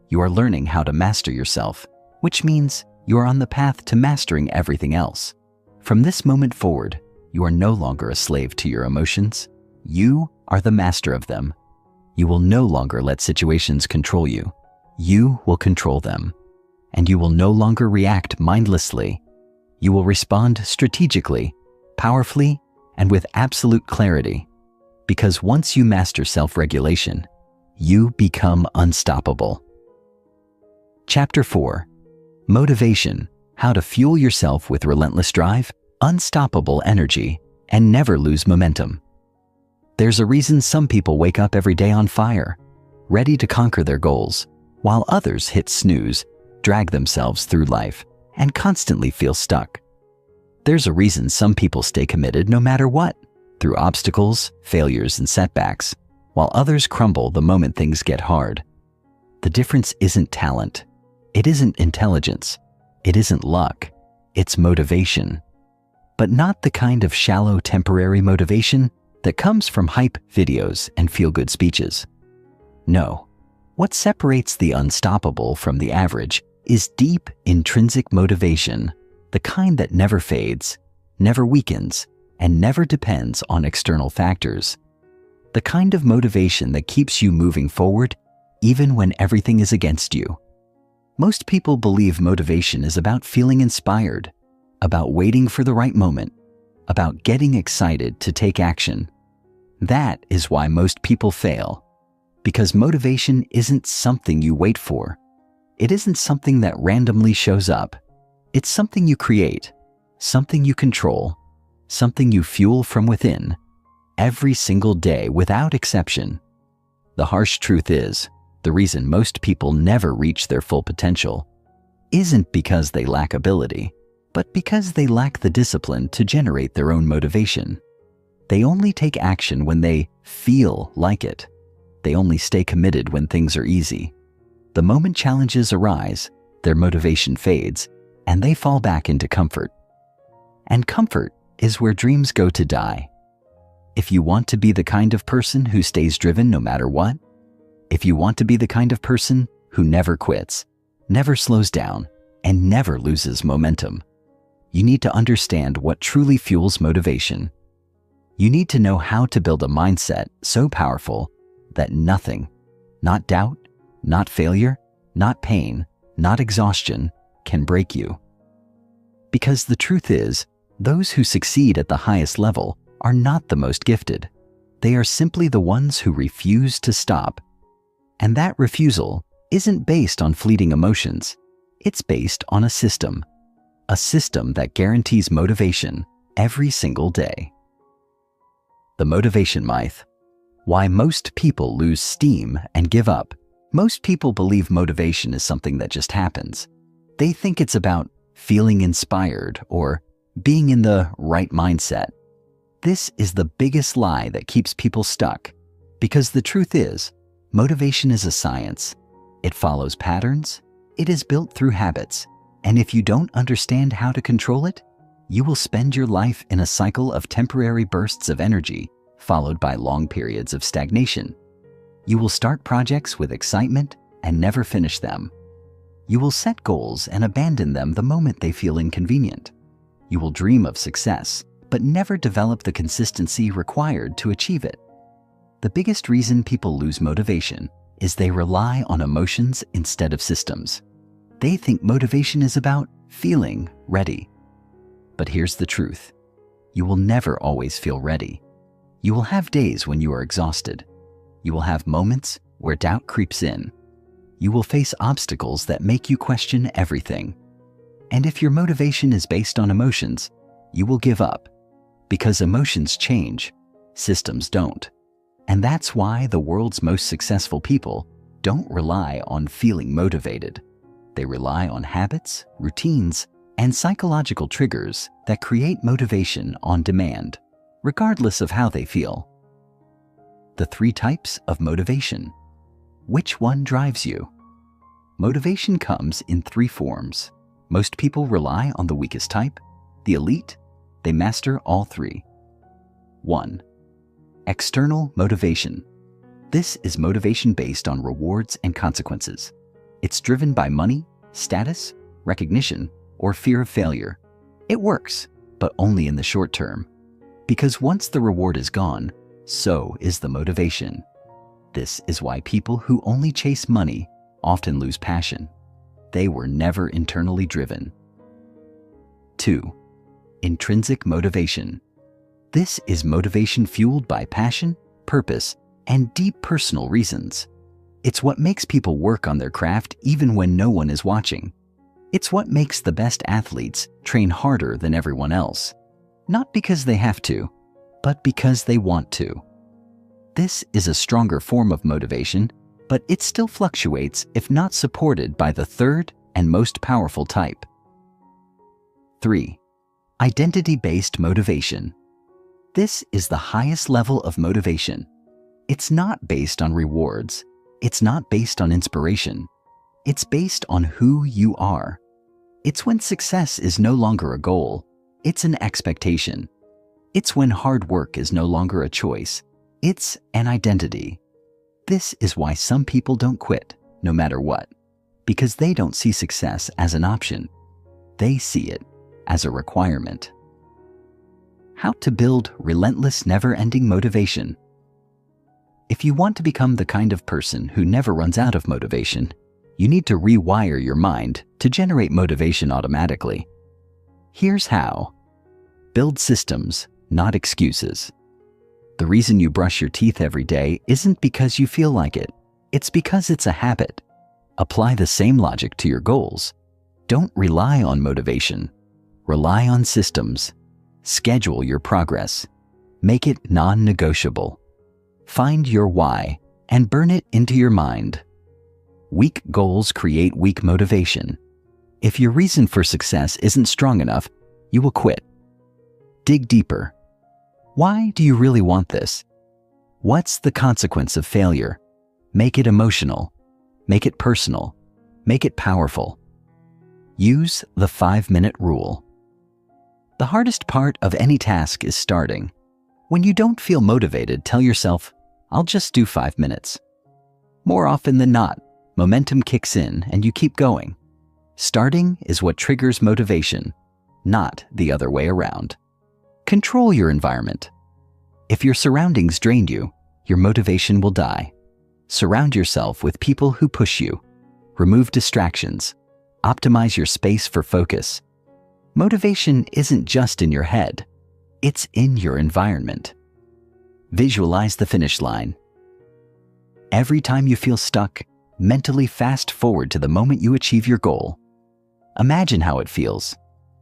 You are learning how to master yourself, which means you are on the path to mastering everything else. From this moment forward, you are no longer a slave to your emotions. You are the master of them. You will no longer let situations control you. You will control them. And you will no longer react mindlessly. You will respond strategically, powerfully, and with absolute clarity. Because once you master self-regulation, you become unstoppable. Chapter 4. Motivation: How to Fuel Yourself with Relentless Drive, Unstoppable Energy, and Never Lose Momentum. There's a reason some people wake up every day on fire, ready to conquer their goals, while others hit snooze, drag themselves through life, and constantly feel stuck. There's a reason some people stay committed no matter what, through obstacles, failures, and setbacks, while others crumble the moment things get hard. The difference isn't talent. It isn't intelligence. It isn't luck. It's motivation. But not the kind of shallow, temporary motivation that comes from hype videos and feel-good speeches. No. What separates the unstoppable from the average is deep, intrinsic motivation, the kind that never fades, never weakens, and never depends on external factors. The kind of motivation that keeps you moving forward even when everything is against you. Most people believe motivation is about feeling inspired, about waiting for the right moment, about getting excited to take action. That is why most people fail. Because motivation isn't something you wait for. It isn't something that randomly shows up. It's something you create, something you control, something you fuel from within, every single day without exception. The harsh truth is, the reason most people never reach their full potential isn't because they lack ability, but because they lack the discipline to generate their own motivation. They only take action when they feel like it. They only stay committed when things are easy. The moment challenges arise, their motivation fades, and they fall back into comfort. And comfort is where dreams go to die. If you want to be the kind of person who stays driven no matter what, if you want to be the kind of person who never quits, never slows down, and never loses momentum, you need to understand what truly fuels motivation. You need to know how to build a mindset so powerful that nothing, not doubt, not failure, not pain, not exhaustion, can break you. Because the truth is, those who succeed at the highest level are not the most gifted. They are simply the ones who refuse to stop. And that refusal isn't based on fleeting emotions. It's based on a system that guarantees motivation every single day. The motivation myth. Why most people lose steam and give up. Most people believe motivation is something that just happens. They think it's about feeling inspired or being in the right mindset. This is the biggest lie that keeps people stuck, because the truth is, motivation is a science. It follows patterns, it is built through habits, and if you don't understand how to control it, you will spend your life in a cycle of temporary bursts of energy, followed by long periods of stagnation. You will start projects with excitement and never finish them. You will set goals and abandon them the moment they feel inconvenient. You will dream of success, but never develop the consistency required to achieve it. The biggest reason people lose motivation is they rely on emotions instead of systems. They think motivation is about feeling ready. But here's the truth. You will never always feel ready. You will have days when you are exhausted. You will have moments where doubt creeps in. You will face obstacles that make you question everything. And if your motivation is based on emotions, you will give up. Because emotions change, systems don't. And that's why the world's most successful people don't rely on feeling motivated. They rely on habits, routines, and psychological triggers that create motivation on demand, regardless of how they feel. The 3 types of motivation. Which one drives you? Motivation comes in 3 forms. Most people rely on the weakest type. The elite, they master all 3. 1. External motivation. This is motivation based on rewards and consequences. It's driven by money, status, recognition, or fear of failure. It works, but only in the short term. Because once the reward is gone, so is the motivation. This is why people who only chase money often lose passion. They were never internally driven. 2. Intrinsic motivation. This is motivation fueled by passion, purpose, and deep personal reasons. It's what makes people work on their craft even when no one is watching. It's what makes the best athletes train harder than everyone else. Not because they have to, but because they want to. This is a stronger form of motivation, but it still fluctuates if not supported by the 3rd and most powerful type. 3. Identity-based motivation. This is the highest level of motivation. It's not based on rewards. It's not based on inspiration. It's based on who you are. It's when success is no longer a goal. It's an expectation. It's when hard work is no longer a choice. It's an identity. This is why some people don't quit, no matter what, because they don't see success as an option. They see it as a requirement. How to build relentless, never-ending motivation. If you want to become the kind of person who never runs out of motivation, you need to rewire your mind to generate motivation automatically. Here's how. Build systems, not excuses. The reason you brush your teeth every day isn't because you feel like it. It's because it's a habit. Apply the same logic to your goals. Don't rely on motivation. Rely on systems. Schedule your progress. Make it non-negotiable. Find your why and burn it into your mind. Weak goals create weak motivation. If your reason for success isn't strong enough, you will quit. Dig deeper. Why do you really want this? What's the consequence of failure? Make it emotional. Make it personal. Make it powerful. Use the 5-minute rule. The hardest part of any task is starting. When you don't feel motivated, tell yourself, I'll just do 5 minutes. More often than not, momentum kicks in and you keep going. Starting is what triggers motivation, not the other way around. Control your environment. If your surroundings drain you, your motivation will die. Surround yourself with people who push you. Remove distractions. Optimize your space for focus. Motivation isn't just in your head. It's in your environment. Visualize the finish line. Every time you feel stuck, mentally fast forward to the moment you achieve your goal. Imagine how it feels.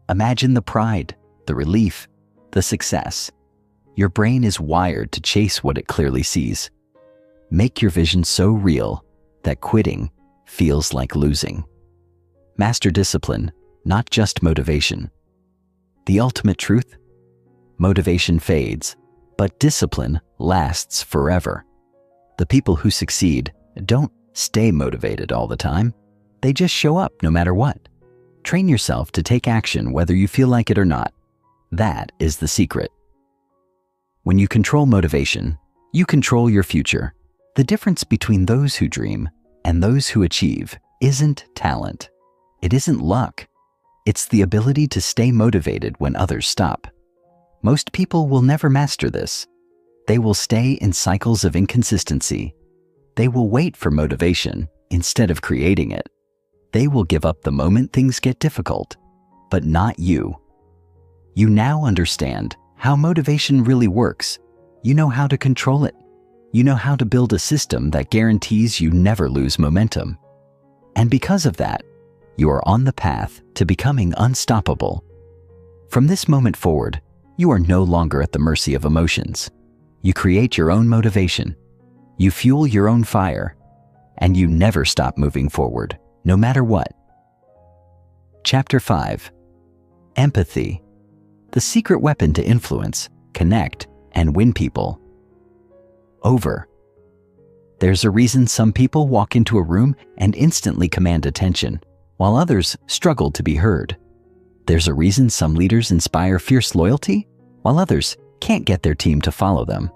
Imagine the pride, the relief, the success. Your brain is wired to chase what it clearly sees. Make your vision so real that quitting feels like losing. Master discipline, not just motivation. The ultimate truth? Motivation fades, but discipline lasts forever. The people who succeed don't stay motivated all the time. They just show up no matter what. Train yourself to take action whether you feel like it or not. That is the secret. When you control motivation, you control your future. The difference between those who dream and those who achieve isn't talent. It isn't luck. It's the ability to stay motivated when others stop. Most people will never master this. They will stay in cycles of inconsistency. They will wait for motivation instead of creating it. They will give up the moment things get difficult, but not you. You now understand how motivation really works. You know how to control it. You know how to build a system that guarantees you never lose momentum. And because of that, you are on the path to becoming unstoppable. From this moment forward, you are no longer at the mercy of emotions. You create your own motivation. You fuel your own fire. and you never stop moving forward, no matter what. Chapter 5. Empathy. The secret weapon to influence, connect, and win people. Over. There's a reason some people walk into a room and instantly command attention, while others struggle to be heard. There's a reason some leaders inspire fierce loyalty, while others can't get their team to follow them.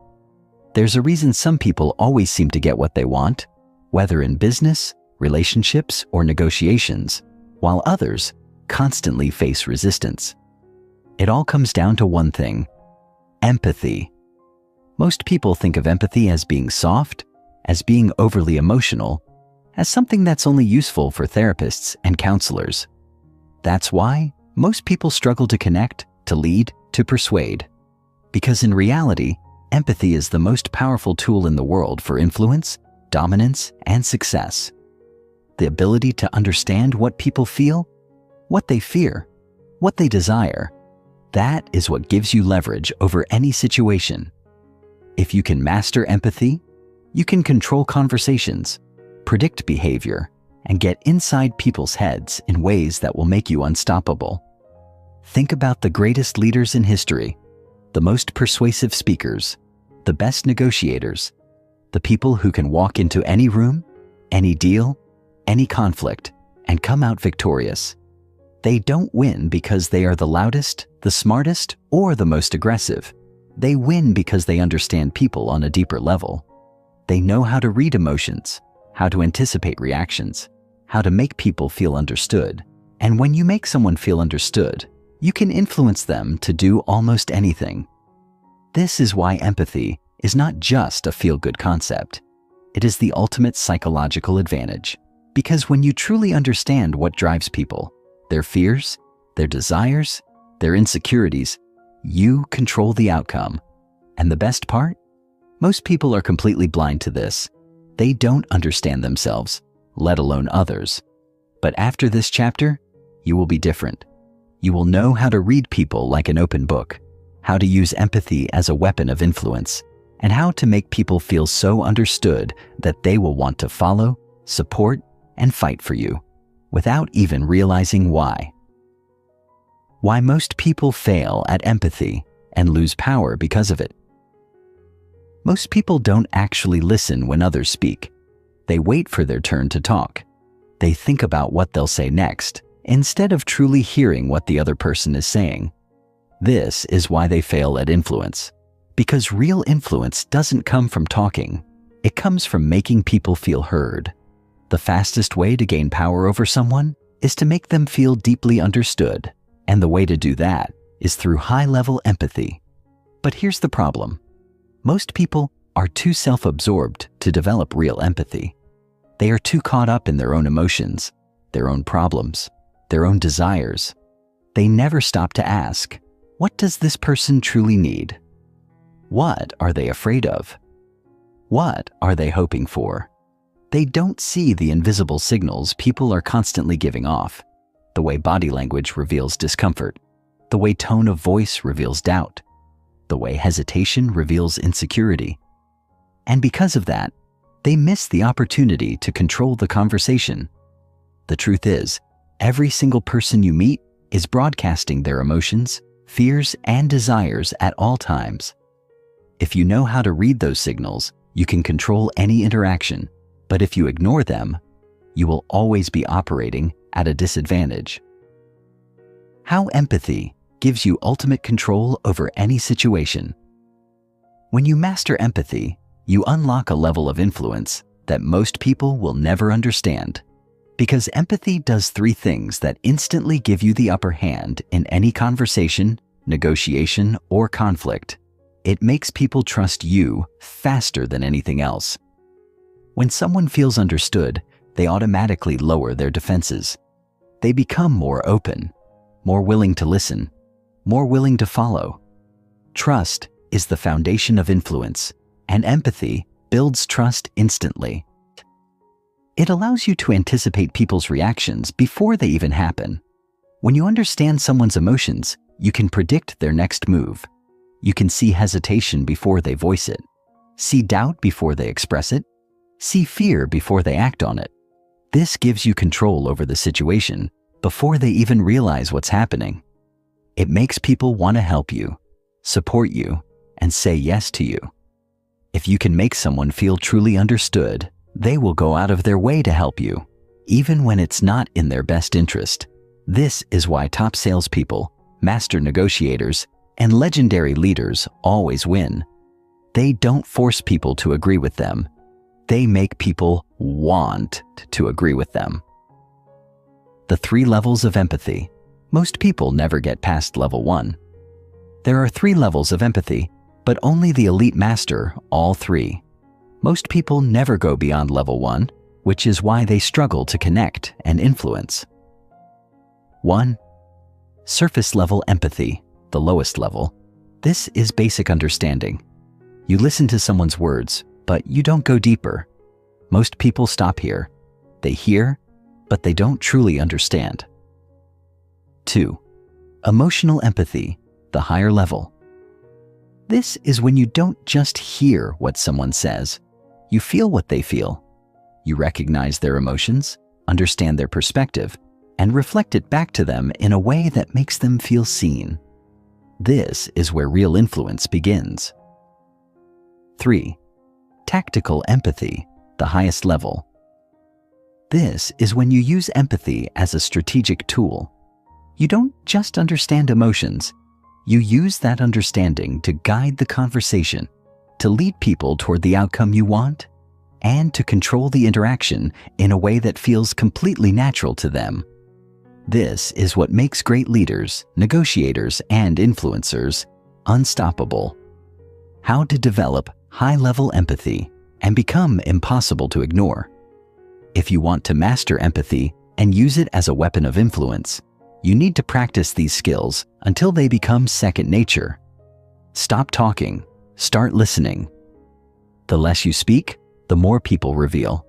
There's a reason some people always seem to get what they want, whether in business, relationships, or negotiations, while others constantly face resistance. It all comes down to one thing: empathy. Most people think of empathy as being soft, as being overly emotional, as something that's only useful for therapists and counselors. That's why most people struggle to connect, to lead, to persuade. Because in reality, empathy is the most powerful tool in the world for influence, dominance, and success. The ability to understand what people feel, what they fear, what they desire, that is what gives you leverage over any situation. If you can master empathy, you can control conversations, predict behavior, and get inside people's heads in ways that will make you unstoppable. Think about the greatest leaders in history, the most persuasive speakers, the best negotiators, the people who can walk into any room, any deal, any conflict, and come out victorious. They don't win because they are the loudest, the smartest, or the most aggressive. They win because they understand people on a deeper level. They know how to read emotions, how to anticipate reactions, how to make people feel understood. And when you make someone feel understood, you can influence them to do almost anything. This is why empathy is not just a feel-good concept. It is the ultimate psychological advantage. Because when you truly understand what drives people, their fears, their desires, their insecurities, you control the outcome. And the best part? Most people are completely blind to this. They don't understand themselves, let alone others. But after this chapter, you will be different. You will know how to read people like an open book, how to use empathy as a weapon of influence, and how to make people feel so understood that they will want to follow, support, and fight for you, without even realizing why. Why most people fail at empathy and lose power because of it. Most people don't actually listen when others speak. They wait for their turn to talk. They think about what they'll say next, instead of truly hearing what the other person is saying. This is why they fail at influence. Because real influence doesn't come from talking. It comes from making people feel heard. The fastest way to gain power over someone is to make them feel deeply understood. And the way to do that is through high-level empathy. But here's the problem. Most people are too self-absorbed to develop real empathy. They are too caught up in their own emotions, their own problems, their own desires. They never stop to ask, what does this person truly need? What are they afraid of? What are they hoping for? They don't see the invisible signals people are constantly giving off. The way body language reveals discomfort, the way tone of voice reveals doubt, the way hesitation reveals insecurity. And because of that, they miss the opportunity to control the conversation. The truth is, every single person you meet is broadcasting their emotions, fears, and desires at all times. If you know how to read those signals, you can control any interaction. But if you ignore them, you will always be operating at a disadvantage. How empathy gives you ultimate control over any situation. When you master empathy, you unlock a level of influence that most people will never understand. Because empathy does three things that instantly give you the upper hand in any conversation, negotiation, or conflict. It makes people trust you faster than anything else. When someone feels understood, they automatically lower their defenses. They become more open, more willing to listen, more willing to follow. Trust is the foundation of influence, and empathy builds trust instantly. It allows you to anticipate people's reactions before they even happen. When you understand someone's emotions, you can predict their next move. You can see hesitation before they voice it, see doubt before they express it, See fear before they act on it. This gives you control over the situation before they even realize what's happening. It makes people want to help you, support you, and say yes to you. If you can make someone feel truly understood, they will go out of their way to help you, even when it's not in their best interest. This is why top salespeople, master negotiators, and legendary leaders always win. They don't force people to agree with them. They make people want to agree with them. The 3 levels of empathy. Most people never get past level 1. There are 3 levels of empathy, but only the elite master all 3. Most people never go beyond level 1, which is why they struggle to connect and influence. 1. Surface level empathy, the lowest level. This is basic understanding. You listen to someone's words, but you don't go deeper. Most people stop here. They hear, but they don't truly understand. 2. Emotional empathy, the higher level. This is when you don't just hear what someone says. You feel what they feel. You recognize their emotions, understand their perspective, and reflect it back to them in a way that makes them feel seen. This is where real influence begins. 3. Tactical empathy, the highest level. This is when you use empathy as a strategic tool. You don't just understand emotions. You use that understanding to guide the conversation, to lead people toward the outcome you want, and to control the interaction in a way that feels completely natural to them. This is what makes great leaders, negotiators, and influencers unstoppable. How to develop high-level empathy and become impossible to ignore. If you want to master empathy and use it as a weapon of influence, you need to practice these skills until they become second nature. Stop talking, start listening. The less you speak, the more people reveal.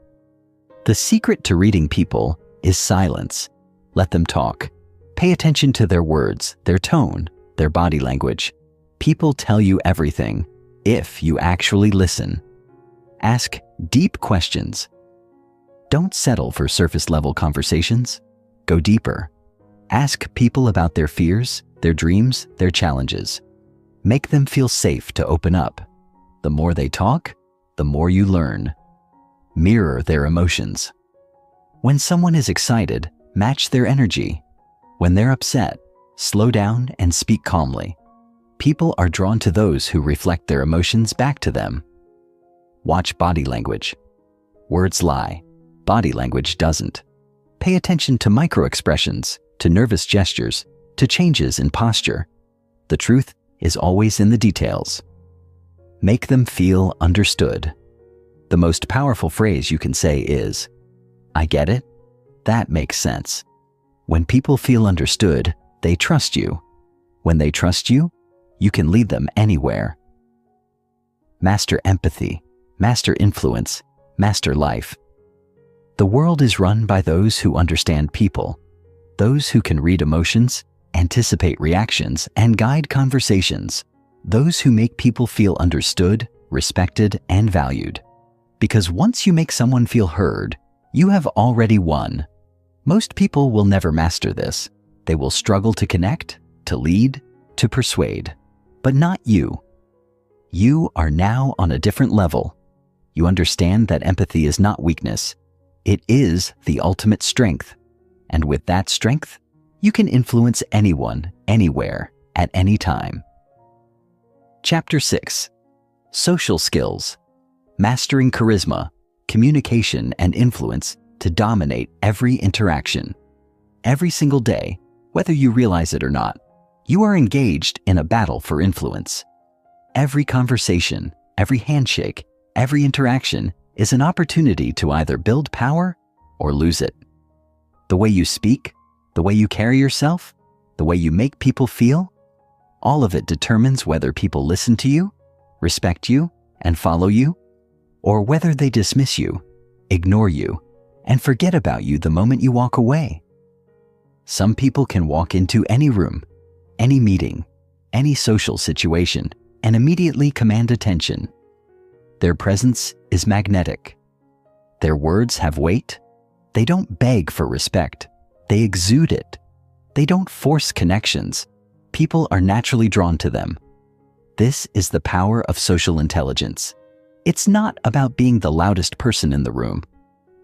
The secret to reading people is silence. Let them talk. Pay attention to their words, their tone, their body language. People tell you everything if you actually listen. Ask deep questions. Don't settle for surface-level conversations. Go deeper. Ask people about their fears, their dreams, their challenges. Make them feel safe to open up. The more they talk, the more you learn. Mirror their emotions. When someone is excited, match their energy. When they're upset, slow down and speak calmly. People are drawn to those who reflect their emotions back to them. Watch body language. Words lie. Body language doesn't. Pay attention to micro-expressions, to nervous gestures, to changes in posture. The truth is always in the details. Make them feel understood. The most powerful phrase you can say is, "I get it. That makes sense." When people feel understood, they trust you. When they trust you, you can lead them anywhere. Master empathy, master influence, master life. The world is run by those who understand people, those who can read emotions, anticipate reactions, and guide conversations, those who make people feel understood, respected, and valued. Because once you make someone feel heard, you have already won. Most people will never master this. They will struggle to connect, to lead, to persuade. But not you. You are now on a different level. You understand that empathy is not weakness. It is the ultimate strength. And with that strength, you can influence anyone, anywhere, at any time. Chapter 6. Social Skills. Mastering charisma, communication, and influence to dominate every interaction. Every single day, whether you realize it or not, you are engaged in a battle for influence. Every conversation, every handshake, every interaction is an opportunity to either build power or lose it. The way you speak, the way you carry yourself, the way you make people feel, all of it determines whether people listen to you, respect you, and follow you, or whether they dismiss you, ignore you, and forget about you the moment you walk away. Some people can walk into any room, any meeting, any social situation, and immediately command attention. Their presence is magnetic. Their words have weight. They don't beg for respect. They exude it. They don't force connections. People are naturally drawn to them. This is the power of social intelligence. It's not about being the loudest person in the room.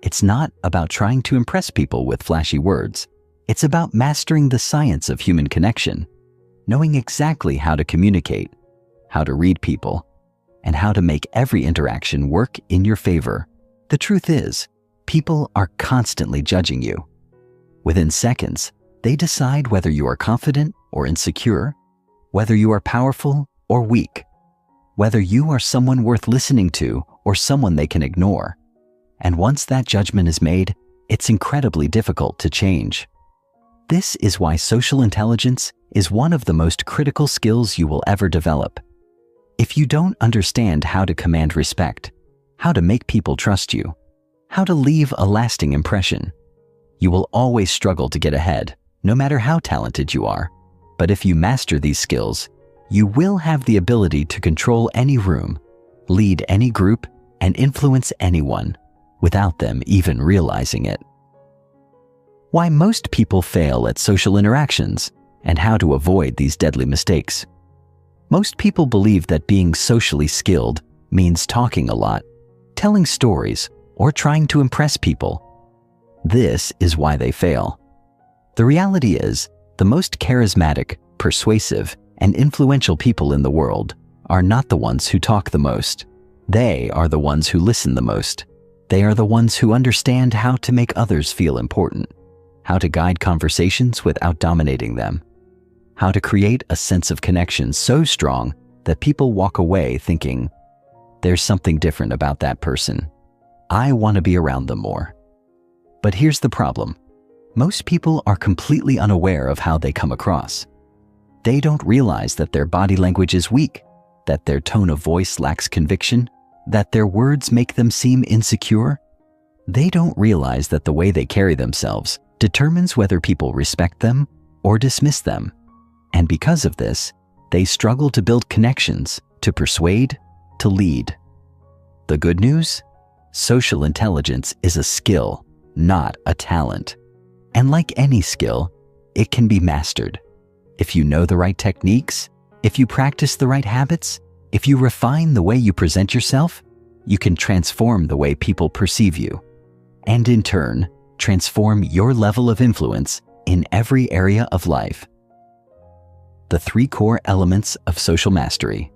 It's not about trying to impress people with flashy words. It's about mastering the science of human connection, knowing exactly how to communicate, how to read people, and how to make every interaction work in your favor. The truth is, people are constantly judging you. Within seconds, they decide whether you are confident or insecure, whether you are powerful or weak, whether you are someone worth listening to or someone they can ignore. And once that judgment is made, it's incredibly difficult to change. This is why social intelligence is one of the most critical skills you will ever develop. If you don't understand how to command respect, how to make people trust you, how to leave a lasting impression, you will always struggle to get ahead, no matter how talented you are. But if you master these skills, you will have the ability to control any room, lead any group, and influence anyone without them even realizing it. Why most people fail at social interactions and how to avoid these deadly mistakes. Most people believe that being socially skilled means talking a lot, telling stories, or trying to impress people. This is why they fail. The reality is, the most charismatic, persuasive, and influential people in the world are not the ones who talk the most. They are the ones who listen the most. They are the ones who understand how to make others feel important, how to guide conversations without dominating them, how to create a sense of connection so strong that people walk away thinking, "There's something different about that person. I want to be around them more." But here's the problem. Most people are completely unaware of how they come across. They don't realize that their body language is weak, that their tone of voice lacks conviction, that their words make them seem insecure. They don't realize that the way they carry themselves determines whether people respect them or dismiss them. And because of this, they struggle to build connections, to persuade, to lead. The good news? Social intelligence is a skill, not a talent. And like any skill, it can be mastered. If you know the right techniques, if you practice the right habits, if you refine the way you present yourself, you can transform the way people perceive you, and in turn, transform your level of influence in every area of life. The 3 core elements of social mastery.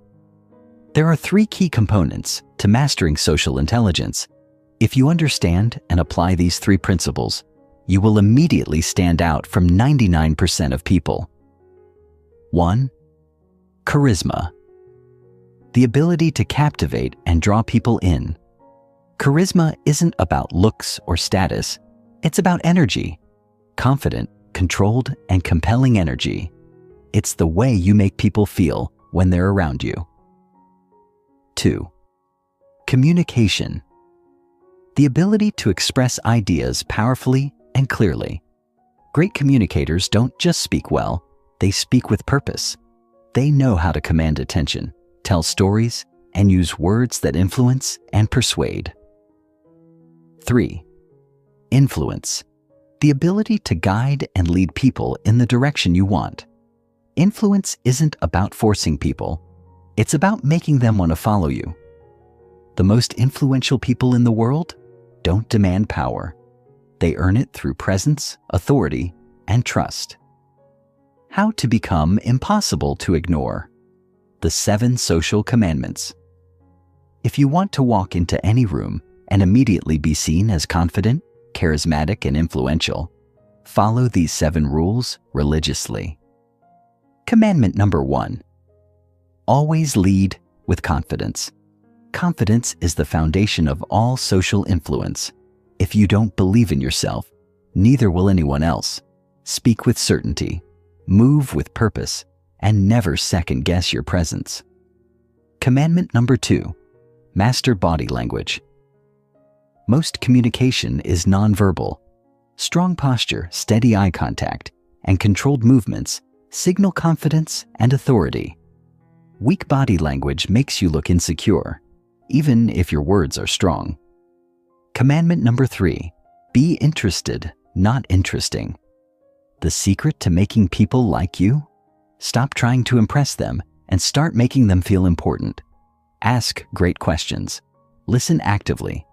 There are 3 key components to mastering social intelligence. If you understand and apply these 3 principles, you will immediately stand out from 99% of people. 1. Charisma. The ability to captivate and draw people in. Charisma isn't about looks or status. It's about energy. Confident, controlled, and compelling energy. It's the way you make people feel when they're around you. 2. Communication. The ability to express ideas powerfully and clearly. Great communicators don't just speak well, they speak with purpose. They know how to command attention, tell stories, and use words that influence and persuade. 3. Influence. The ability to guide and lead people in the direction you want. Influence isn't about forcing people. It's about making them want to follow you. The most influential people in the world don't demand power. They earn it through presence, authority, and trust. How to become impossible to ignore. The 7 social commandments. If you want to walk into any room and immediately be seen as confident, charismatic, and influential, follow these 7 rules religiously. Commandment number 1. Always lead with confidence. Confidence is the foundation of all social influence. If you don't believe in yourself, neither will anyone else. Speak with certainty, move with purpose, and never second-guess your presence. Commandment number 2. Master body language. Most communication is nonverbal. Strong posture, steady eye contact, and controlled movements signal confidence and authority. Weak body language makes you look insecure, even if your words are strong. Commandment number 3, be interested, not interesting. The secret to making people like you? Stop trying to impress them and start making them feel important. Ask great questions. Listen actively.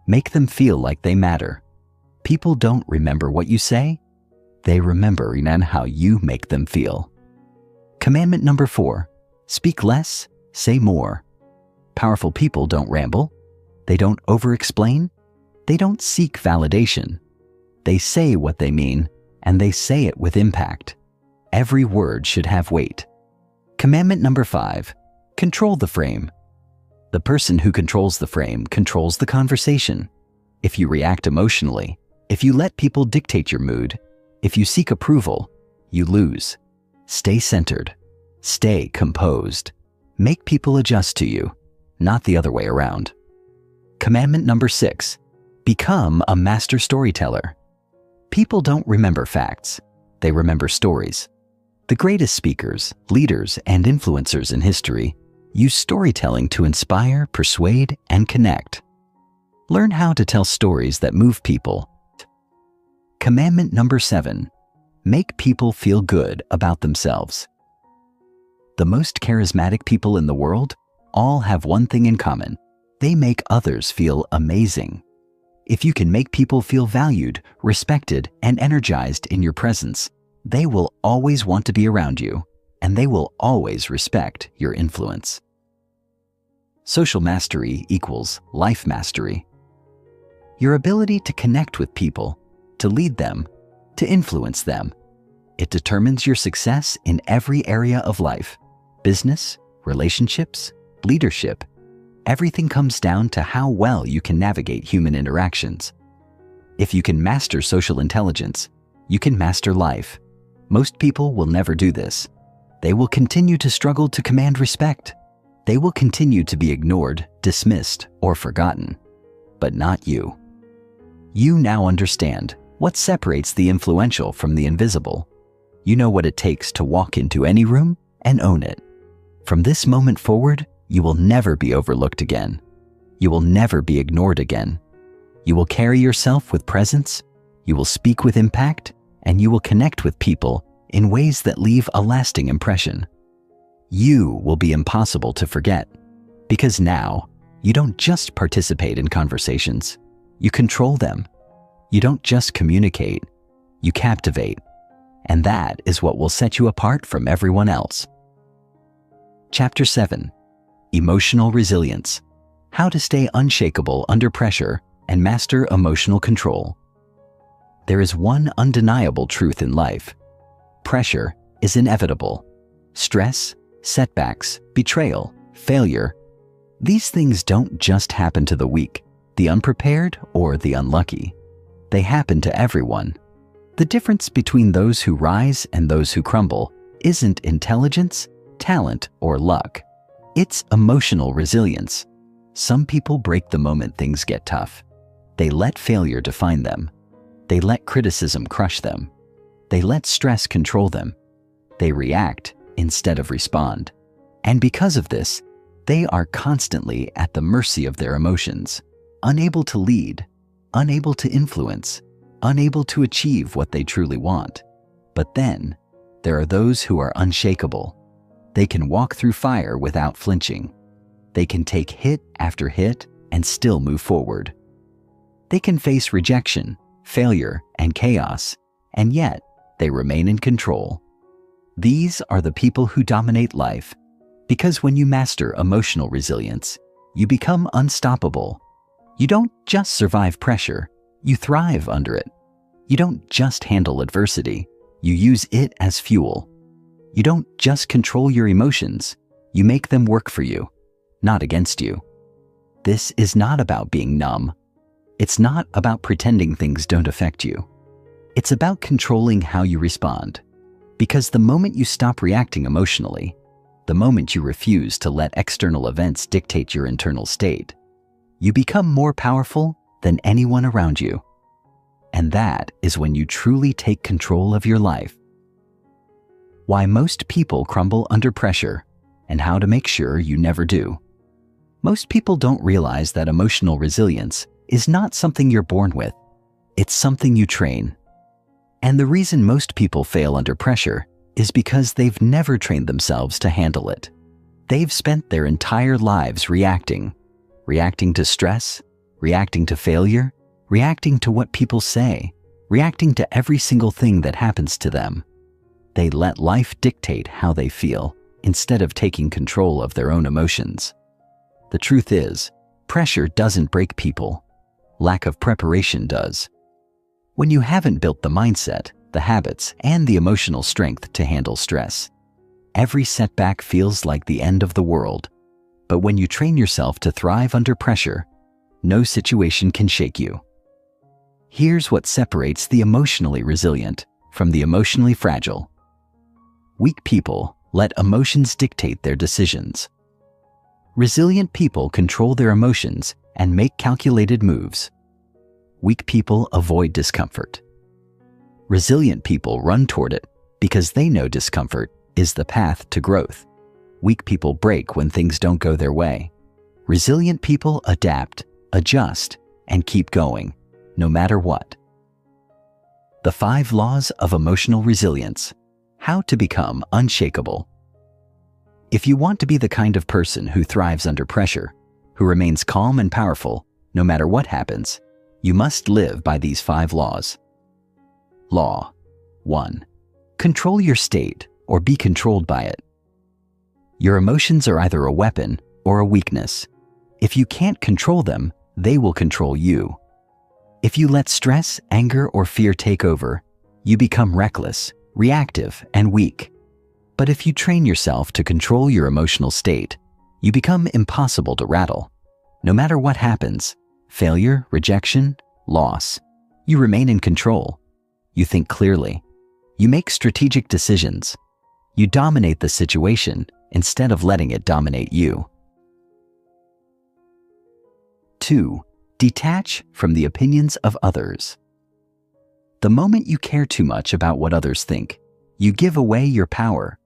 Make them feel like they matter. People don't remember what you say. They remember how you make them feel. Commandment number 4, speak less, say more. Powerful people don't ramble. They don't over-explain. They don't seek validation. They say what they mean, and they say it with impact. Every word should have weight. Commandment number 5, control the frame. The person who controls the frame controls the conversation. If you react emotionally, if you let people dictate your mood, if you seek approval, you lose. Stay centered. Stay composed. Make people adjust to you, not the other way around. Commandment number 6, become a master storyteller. People don't remember facts. They remember stories. The greatest speakers, leaders, and influencers in history use storytelling to inspire, persuade, and connect. Learn how to tell stories that move people. Commandment number 7, make people feel good about themselves. The most charismatic people in the world all have one thing in common. They make others feel amazing. If you can make people feel valued, respected, and energized in your presence, they will always want to be around you, and they will always respect your influence. Social mastery equals life mastery. Your ability to connect with people, to lead them, to influence them. It determines your success in every area of life. Business, relationships, leadership. Everything comes down to how well you can navigate human interactions. If you can master social intelligence, you can master life. Most people will never do this. They will continue to struggle to command respect. They will continue to be ignored, dismissed, or forgotten. But not you. You now understand what separates the influential from the invisible. You know what it takes to walk into any room and own it. From this moment forward, you will never be overlooked again. You will never be ignored again. You will carry yourself with presence, you will speak with impact, and you will connect with people in ways that leave a lasting impression. You will be impossible to forget, because now you don't just participate in conversations, you control them. You don't just communicate, you captivate. And that is what will set you apart from everyone else. Chapter 7, Emotional Resilience. How to stay unshakable under pressure and master emotional control. There is one undeniable truth in life. Pressure is inevitable. Stress, setbacks, betrayal, failure. These things don't just happen to the weak, the unprepared, or the unlucky. They happen to everyone. The difference between those who rise and those who crumble isn't intelligence, talent, or luck. It's emotional resilience. Some people break the moment things get tough. They let failure define them. They let criticism crush them. They let stress control them. They react instead of respond. And because of this, they are constantly at the mercy of their emotions, unable to lead, unable to influence, unable to achieve what they truly want. But then, there are those who are unshakable. They can walk through fire without flinching. They can take hit after hit and still move forward. They can face rejection, failure, and chaos, and yet they remain in control. These are the people who dominate life, because when you master emotional resilience, you become unstoppable. You don't just survive pressure, you thrive under it. You don't just handle adversity, you use it as fuel. You don't just control your emotions, you make them work for you, not against you. This is not about being numb. It's not about pretending things don't affect you. It's about controlling how you respond. Because the moment you stop reacting emotionally, the moment you refuse to let external events dictate your internal state, you become more powerful than anyone around you. And that is when you truly take control of your life. Why most people crumble under pressure, and how to make sure you never do. Most people don't realize that emotional resilience is not something you're born with. It's something you train. And the reason most people fail under pressure is because they've never trained themselves to handle it. They've spent their entire lives reacting to stress, reacting to failure, reacting to what people say, reacting to every single thing that happens to them. They let life dictate how they feel instead of taking control of their own emotions. The truth is, pressure doesn't break people. Lack of preparation does. When you haven't built the mindset, the habits, and the emotional strength to handle stress, every setback feels like the end of the world. But when you train yourself to thrive under pressure, no situation can shake you. Here's what separates the emotionally resilient from the emotionally fragile. Weak people let emotions dictate their decisions. Resilient people control their emotions and make calculated moves. Weak people avoid discomfort. Resilient people run toward it because they know discomfort is the path to growth. Weak people break when things don't go their way. Resilient people adapt, adjust, and keep going, no matter what. The 5 laws of emotional resilience. How to become unshakable. If you want to be the kind of person who thrives under pressure, who remains calm and powerful no matter what happens, you must live by these 5 laws. Law 1. Control your state or be controlled by it. Your emotions are either a weapon or a weakness. If you can't control them, they will control you. If you let stress, anger, or fear take over, you become reckless, reactive, and weak. But if you train yourself to control your emotional state, you become impossible to rattle. No matter what happens, failure, rejection, loss, you remain in control. You think clearly. You make strategic decisions. You dominate the situation instead of letting it dominate you. 2. Detach from the opinions of others. The moment you care too much about what others think, you give away your power.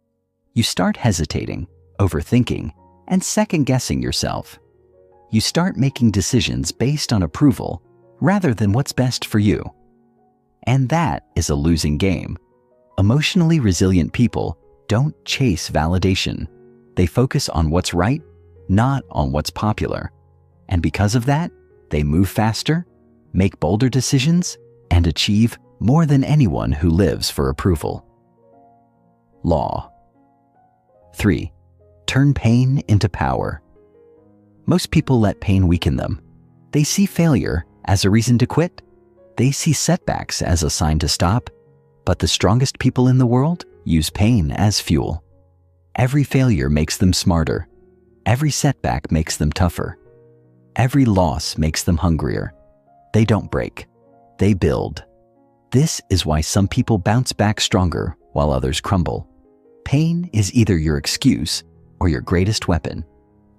You start hesitating, overthinking, and second-guessing yourself. You start making decisions based on approval rather than what's best for you. And that is a losing game. Emotionally resilient people don't chase validation. They focus on what's right, not on what's popular. And because of that, they move faster, make bolder decisions, and achieve more than anyone who lives for approval. Law 3. Turn pain into power. Most people let pain weaken them. They see failure as a reason to quit. They see setbacks as a sign to stop. But the strongest people in the world use pain as fuel. Every failure makes them smarter. Every setback makes them tougher. Every loss makes them hungrier. They don't break. They build. This is why some people bounce back stronger while others crumble. Pain is either your excuse or your greatest weapon.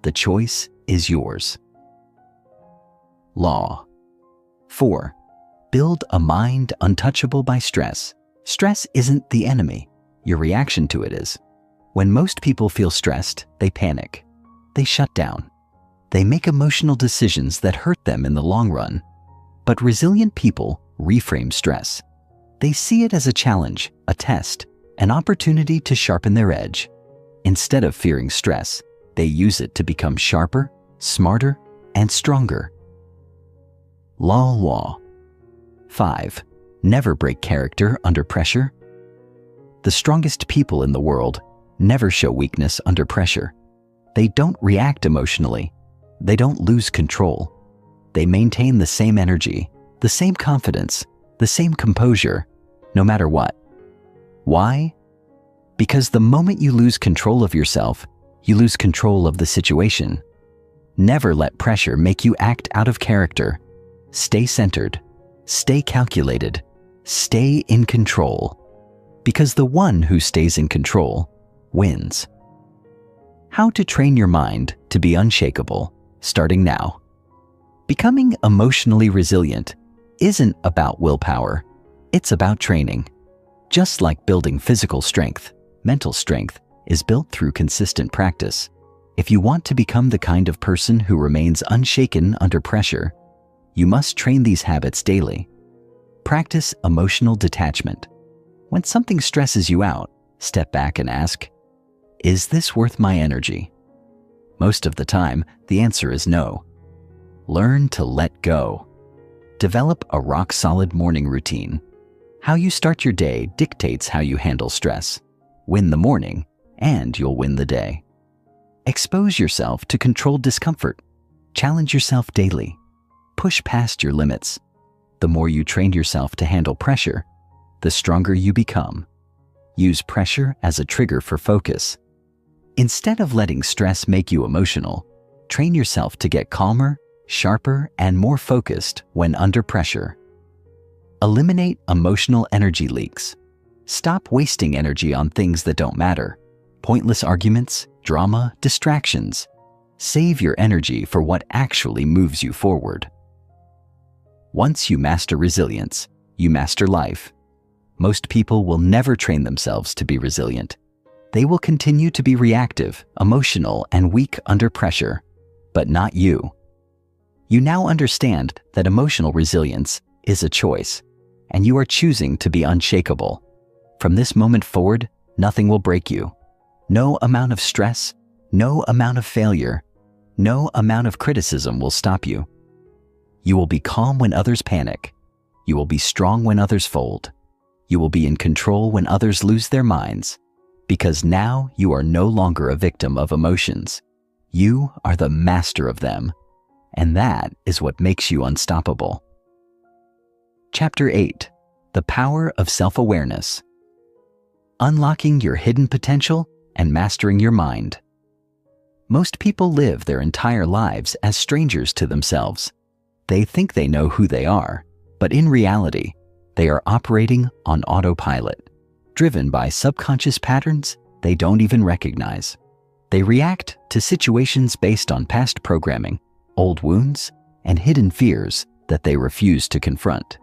The choice is yours. Law 4. Build a mind untouchable by stress. Stress isn't the enemy. Your reaction to it is. When most people feel stressed, they panic. They shut down. They make emotional decisions that hurt them in the long run. But resilient people reframe stress. They see it as a challenge, a test, an opportunity to sharpen their edge. Instead of fearing stress, they use it to become sharper, smarter, and stronger. Law 5. Never break character under pressure. The strongest people in the world never show weakness under pressure. They don't react emotionally. They don't lose control. They maintain the same energy, the same confidence, the same composure, no matter what. Why? Because the moment you lose control of yourself, you lose control of the situation. Never let pressure make you act out of character. Stay centered. Stay calculated. Stay in control. Because the one who stays in control wins. How to train your mind to be unshakable, starting now. Becoming emotionally resilient isn't about willpower. It's about training. Just like building physical strength, mental strength is built through consistent practice. If you want to become the kind of person who remains unshaken under pressure, You must train these habits daily. Practice emotional detachment. When something stresses you out, step back and ask, is this worth my energy? Most of the time, the answer is no. Learn to let go. Develop a rock-solid morning routine. How you start your day dictates how you handle stress. Win the morning, and you'll win the day. Expose yourself to controlled discomfort. Challenge yourself daily. Push past your limits. The more you train yourself to handle pressure, the stronger you become. Use pressure as a trigger for focus. Instead of letting stress make you emotional, train yourself to get calmer, sharper, and more focused when under pressure. Eliminate emotional energy leaks. Stop wasting energy on things that don't matter. Pointless arguments, drama, distractions. Save your energy for what actually moves you forward. Once you master resilience, you master life. Most people will never train themselves to be resilient. They will continue to be reactive, emotional, and weak under pressure, but not you. You now understand that emotional resilience is a choice, and you are choosing to be unshakable. From this moment forward, nothing will break you. No amount of stress, no amount of failure, no amount of criticism will stop you. You will be calm when others panic. You will be strong when others fold. You will be in control when others lose their minds. Because now you are no longer a victim of emotions. You are the master of them. And that is what makes you unstoppable. Chapter 8. The Power of Self-Awareness. Unlocking your hidden potential and mastering your mind. Most people live their entire lives as strangers to themselves. They think they know who they are, but in reality, they are operating on autopilot, driven by subconscious patterns they don't even recognize. They react to situations based on past programming, old wounds, and hidden fears that they refuse to confront.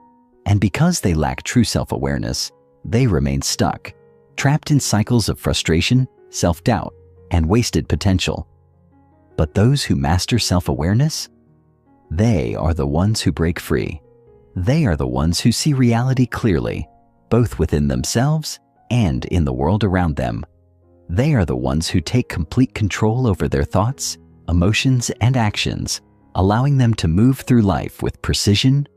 And because they lack true self-awareness, they remain stuck, trapped in cycles of frustration, self-doubt, and wasted potential. But those who master self-awareness, they are the ones who break free. They are the ones who see reality clearly, both within themselves and in the world around them. They are the ones who take complete control over their thoughts, emotions, and actions, allowing them to move through life with precision,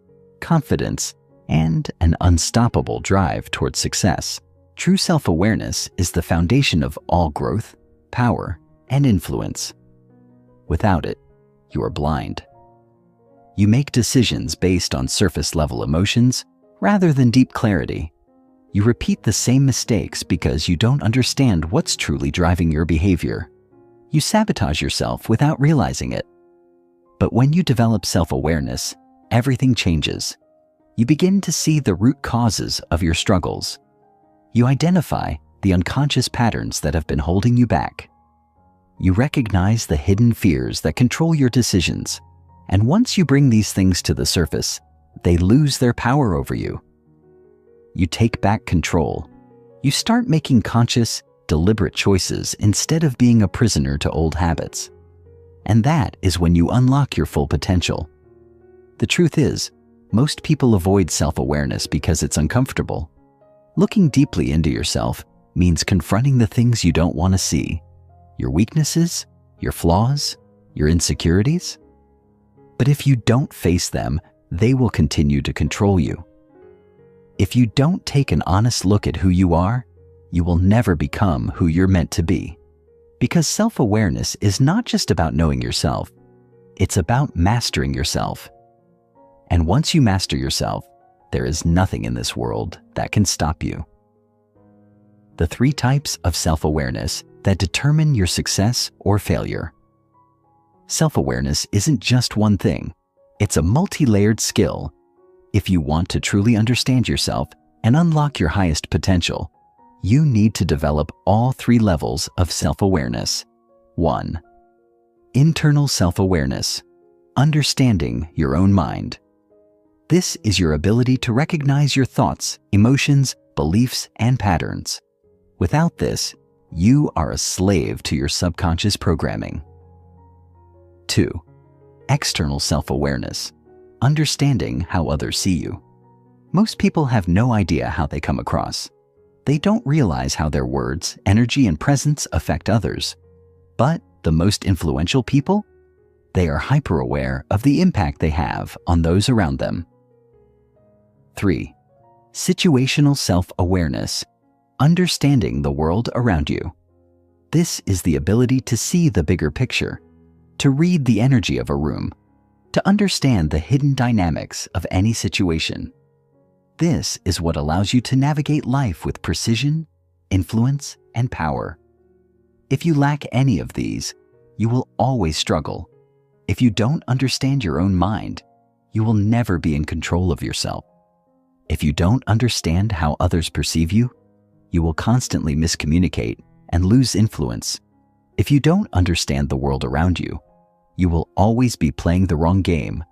confidence, and an unstoppable drive towards success. True self-awareness is the foundation of all growth, power, and influence. Without it, you are blind. You make decisions based on surface-level emotions rather than deep clarity. You repeat the same mistakes because you don't understand what's truly driving your behavior. You sabotage yourself without realizing it. But when you develop self-awareness, everything changes. You begin to see the root causes of your struggles. You identify the unconscious patterns that have been holding you back. You recognize the hidden fears that control your decisions. And once you bring these things to the surface, they lose their power over you. You take back control. You start making conscious, deliberate choices instead of being a prisoner to old habits. And that is when you unlock your full potential. The truth is, most people avoid self-awareness because it's uncomfortable. Looking deeply into yourself means confronting the things you don't want to see. Your weaknesses, your flaws, your insecurities. But if you don't face them, they will continue to control you. If you don't take an honest look at who you are, you will never become who you're meant to be. Because self-awareness is not just about knowing yourself, it's about mastering yourself. And once you master yourself, there is nothing in this world that can stop you. The 3 types of self-awareness that determine your success or failure. Self-awareness isn't just one thing. It's a multi-layered skill. If you want to truly understand yourself and unlock your highest potential, you need to develop all 3 levels of self-awareness. 1. Internal self-awareness. Understanding your own mind. This is your ability to recognize your thoughts, emotions, beliefs, and patterns. Without this, you are a slave to your subconscious programming. 2. External self-awareness. understanding how others see you. Most people have no idea how they come across. They don't realize how their words, energy, and presence affect others. But the most influential people? They are hyper-aware of the impact they have on those around them. 3. Situational self-awareness. Understanding the world around you. This is the ability to see the bigger picture, to read the energy of a room, to understand the hidden dynamics of any situation. This is what allows you to navigate life with precision, influence, and power. If you lack any of these, you will always struggle. If you don't understand your own mind, you will never be in control of yourself. If you don't understand how others perceive you, you will constantly miscommunicate and lose influence. If you don't understand the world around you, you will always be playing the wrong game.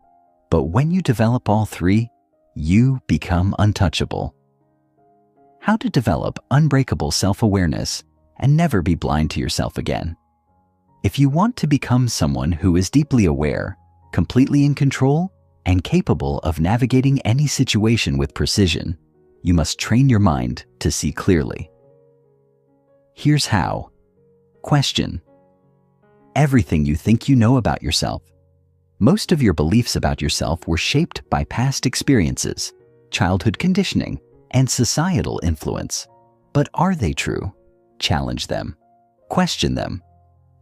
But when you develop all three, you become untouchable. How to develop unbreakable self-awareness and never be blind to yourself again. If you want to become someone who is deeply aware, completely in control, and capable of navigating any situation with precision, you must train your mind to see clearly. Here's how. Question. Everything you think you know about yourself. Most of your beliefs about yourself were shaped by past experiences, childhood conditioning, and societal influence. But are they true? Challenge them. Question them.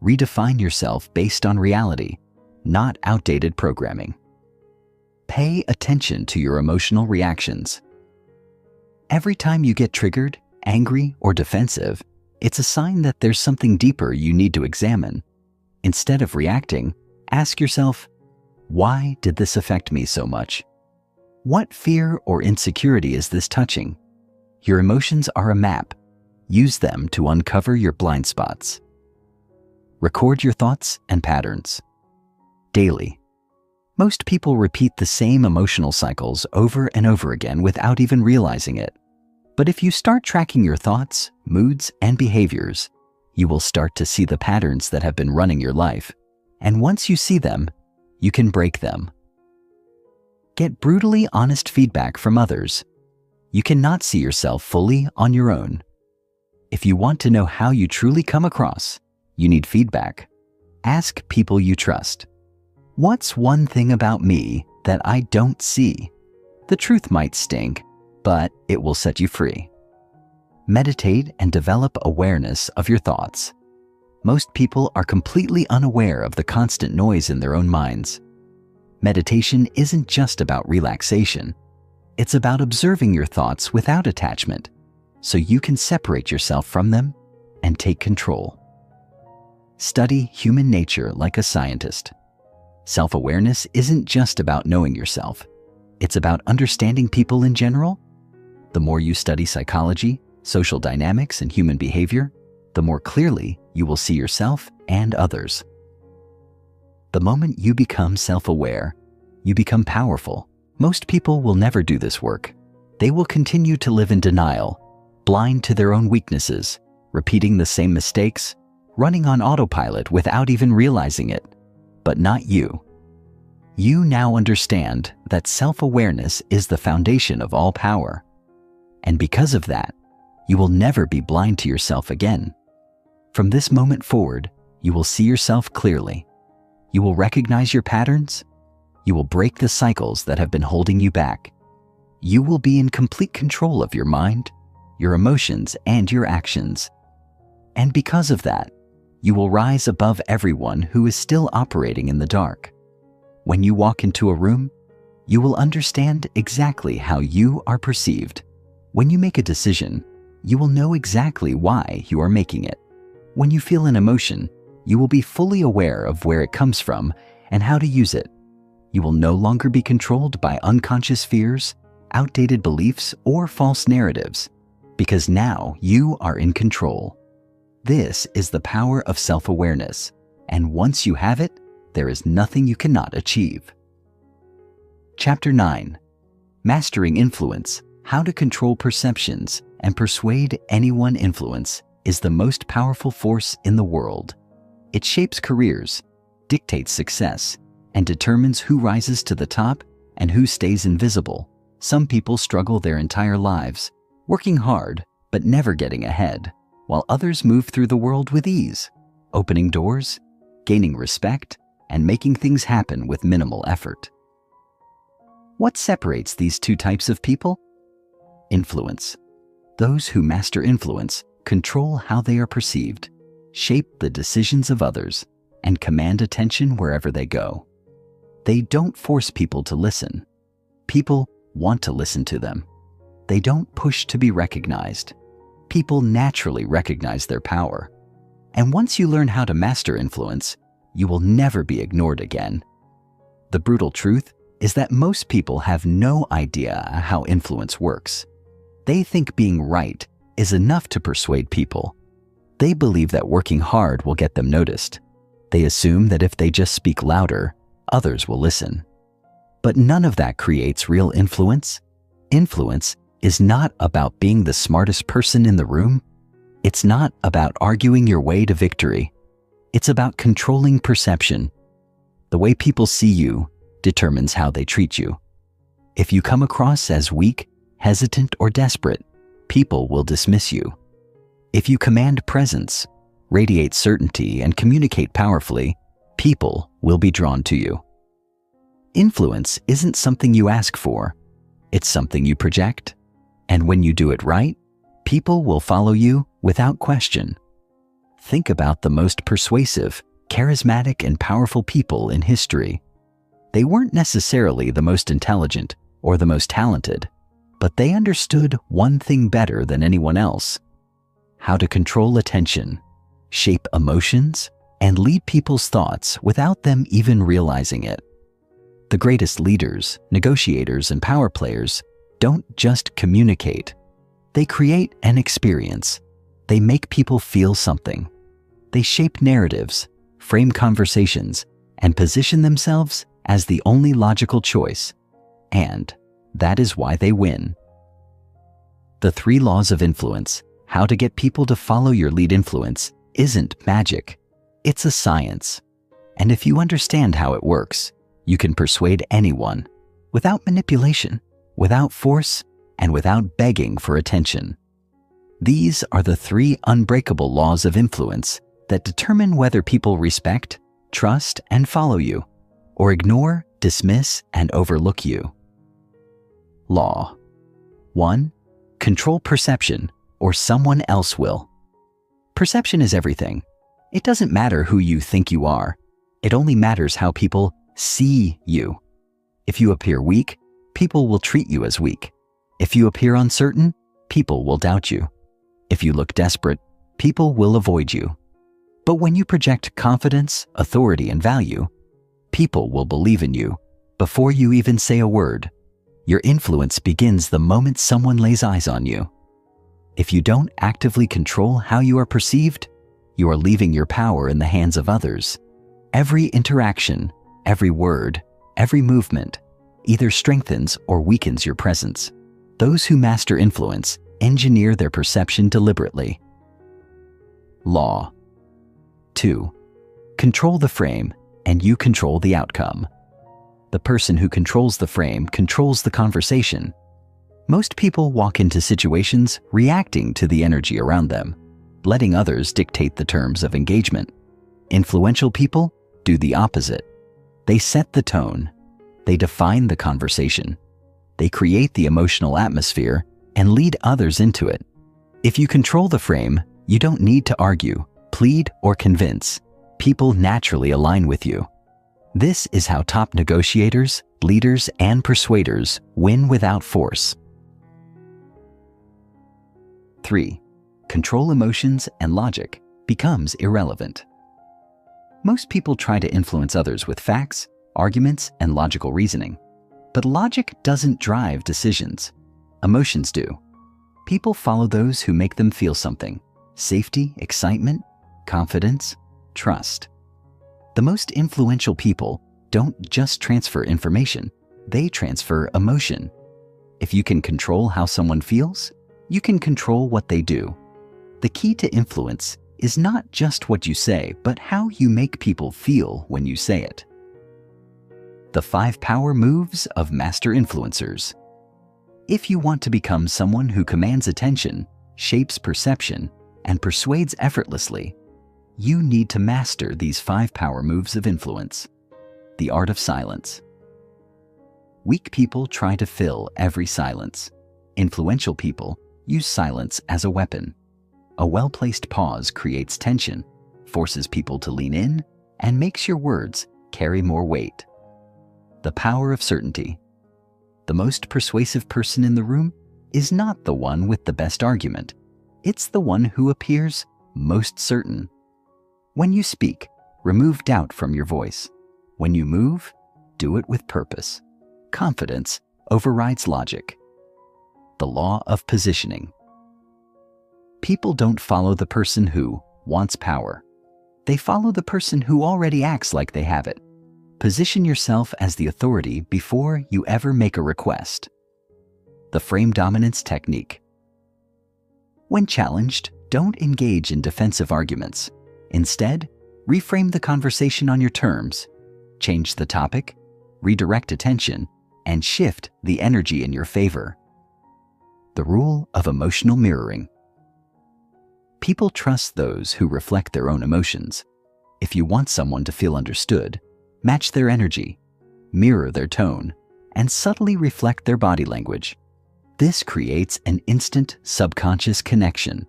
Redefine yourself based on reality, not outdated programming. Pay attention to your emotional reactions. Every time you get triggered, angry, or defensive, it's a sign that there's something deeper you need to examine. Instead of reacting, ask yourself, why did this affect me so much? What fear or insecurity is this touching? Your emotions are a map. Use them to uncover your blind spots. Record your thoughts and patterns. Daily. Most people repeat the same emotional cycles over and over again without even realizing it. But if you start tracking your thoughts, moods, and behaviors, you will start to see the patterns that have been running your life. And once you see them, you can break them. Get brutally honest feedback from others. You cannot see yourself fully on your own. If you want to know how you truly come across, you need feedback. Ask people you trust. What's one thing about me that I don't see? The truth might stink, but it will set you free. Meditate and develop awareness of your thoughts. Most people are completely unaware of the constant noise in their own minds. Meditation isn't just about relaxation. It's about observing your thoughts without attachment, so you can separate yourself from them and take control. Study human nature like a scientist. Self-awareness isn't just about knowing yourself. It's about understanding people in general. The more you study psychology, social dynamics, and human behavior, the more clearly you will see yourself and others. The moment you become self-aware, you become powerful. Most people will never do this work. They will continue to live in denial, blind to their own weaknesses, repeating the same mistakes, running on autopilot without even realizing it. But not you. You now understand that self-awareness is the foundation of all power. And because of that, you will never be blind to yourself again. From this moment forward, you will see yourself clearly. You will recognize your patterns. You will break the cycles that have been holding you back. You will be in complete control of your mind, your emotions, and your actions. And because of that, you will rise above everyone who is still operating in the dark. When you walk into a room, you will understand exactly how you are perceived. When you make a decision, you will know exactly why you are making it. When you feel an emotion, you will be fully aware of where it comes from and how to use it. You will no longer be controlled by unconscious fears, outdated beliefs, or false narratives, because now you are in control. This is the power of self-awareness, and once you have it, there is nothing you cannot achieve. Chapter 9. Mastering Influence: How to Control Perceptions and Persuade Anyone. Influence is the most powerful force in the world. It shapes careers, dictates success, and determines who rises to the top and who stays invisible. Some people struggle their entire lives, working hard but never getting ahead, while others move through the world with ease, opening doors, gaining respect, and making things happen with minimal effort. What separates these two types of people? Influence. Those who master influence control how they are perceived, shape the decisions of others, and command attention wherever they go. They don't force people to listen. People want to listen to them. They don't push to be recognized. People naturally recognize their power. And once you learn how to master influence, you will never be ignored again. The brutal truth is that most people have no idea how influence works. They think being right is enough to persuade people. They believe that working hard will get them noticed. They assume that if they just speak louder, others will listen. But none of that creates real influence. Influence is not about being the smartest person in the room. It's not about arguing your way to victory. It's about controlling perception. The way people see you determines how they treat you. If you come across as weak, hesitant, or desperate, people will dismiss you. If you command presence, radiate certainty, and communicate powerfully, people will be drawn to you. Influence isn't something you ask for. It's something you project. And when you do it right, people will follow you without question. Think about the most persuasive, charismatic, and powerful people in history. They weren't necessarily the most intelligent or the most talented, but they understood one thing better than anyone else: how to control attention, shape emotions, and lead people's thoughts without them even realizing it. The greatest leaders, negotiators, and power players don't just communicate. They create an experience. They make people feel something. They shape narratives, frame conversations, and position themselves as the only logical choice. And that is why they win. The 3 laws of influence, how to get people to follow your lead influence, isn't magic. It's a science. And if you understand how it works, you can persuade anyone without manipulation, without force, and without begging for attention. These are the 3 unbreakable laws of influence that determine whether people respect, trust, and follow you, or ignore, dismiss, and overlook you. Law 1. Control perception, or someone else will. Perception is everything. It doesn't matter who you think you are. It only matters how people see you. If you appear weak, people will treat you as weak. If you appear uncertain, people will doubt you. If you look desperate, people will avoid you. But when you project confidence, authority, and value, people will believe in you before you even say a word. Your influence begins the moment someone lays eyes on you. If you don't actively control how you are perceived, you are leaving your power in the hands of others. Every interaction, every word, every movement either strengthens or weakens your presence. Those who master influence engineer their perception deliberately. Law 2. Control the frame, and you control the outcome. The person who controls the frame controls the conversation. Most people walk into situations reacting to the energy around them, letting others dictate the terms of engagement. Influential people do the opposite. They set the tone. They define the conversation. They create the emotional atmosphere and lead others into it. If you control the frame, you don't need to argue, plead, or convince. People naturally align with you. This is how top negotiators, leaders, and persuaders win without force. 3. Control emotions, and logic becomes irrelevant. Most people try to influence others with facts, arguments, and logical reasoning. But logic doesn't drive decisions. Emotions do. People follow those who make them feel something: safety, excitement, confidence, trust. The most influential people don't just transfer information, they transfer emotion. If you can control how someone feels, you can control what they do. The key to influence is not just what you say, but how you make people feel when you say it. The 5 Power Moves of Master Influencers. If you want to become someone who commands attention, shapes perception, and persuades effortlessly, you need to master these 5 power moves of influence. The art of silence. Weak people try to fill every silence. Influential people use silence as a weapon. A well-placed pause creates tension, forces people to lean in, and makes your words carry more weight. The power of certainty. The most persuasive person in the room is not the one with the best argument. It's the one who appears most certain. When you speak, remove doubt from your voice. When you move, do it with purpose. Confidence overrides logic. The law of positioning. People don't follow the person who wants power. They follow the person who already acts like they have it. Position yourself as the authority before you ever make a request. The frame dominance technique. When challenged, don't engage in defensive arguments. Instead, reframe the conversation on your terms. Change the topic, redirect attention, and shift the energy in your favor. The rule of emotional mirroring. People trust those who reflect their own emotions. If you want someone to feel understood, match their energy, mirror their tone, and subtly reflect their body language. This creates an instant subconscious connection.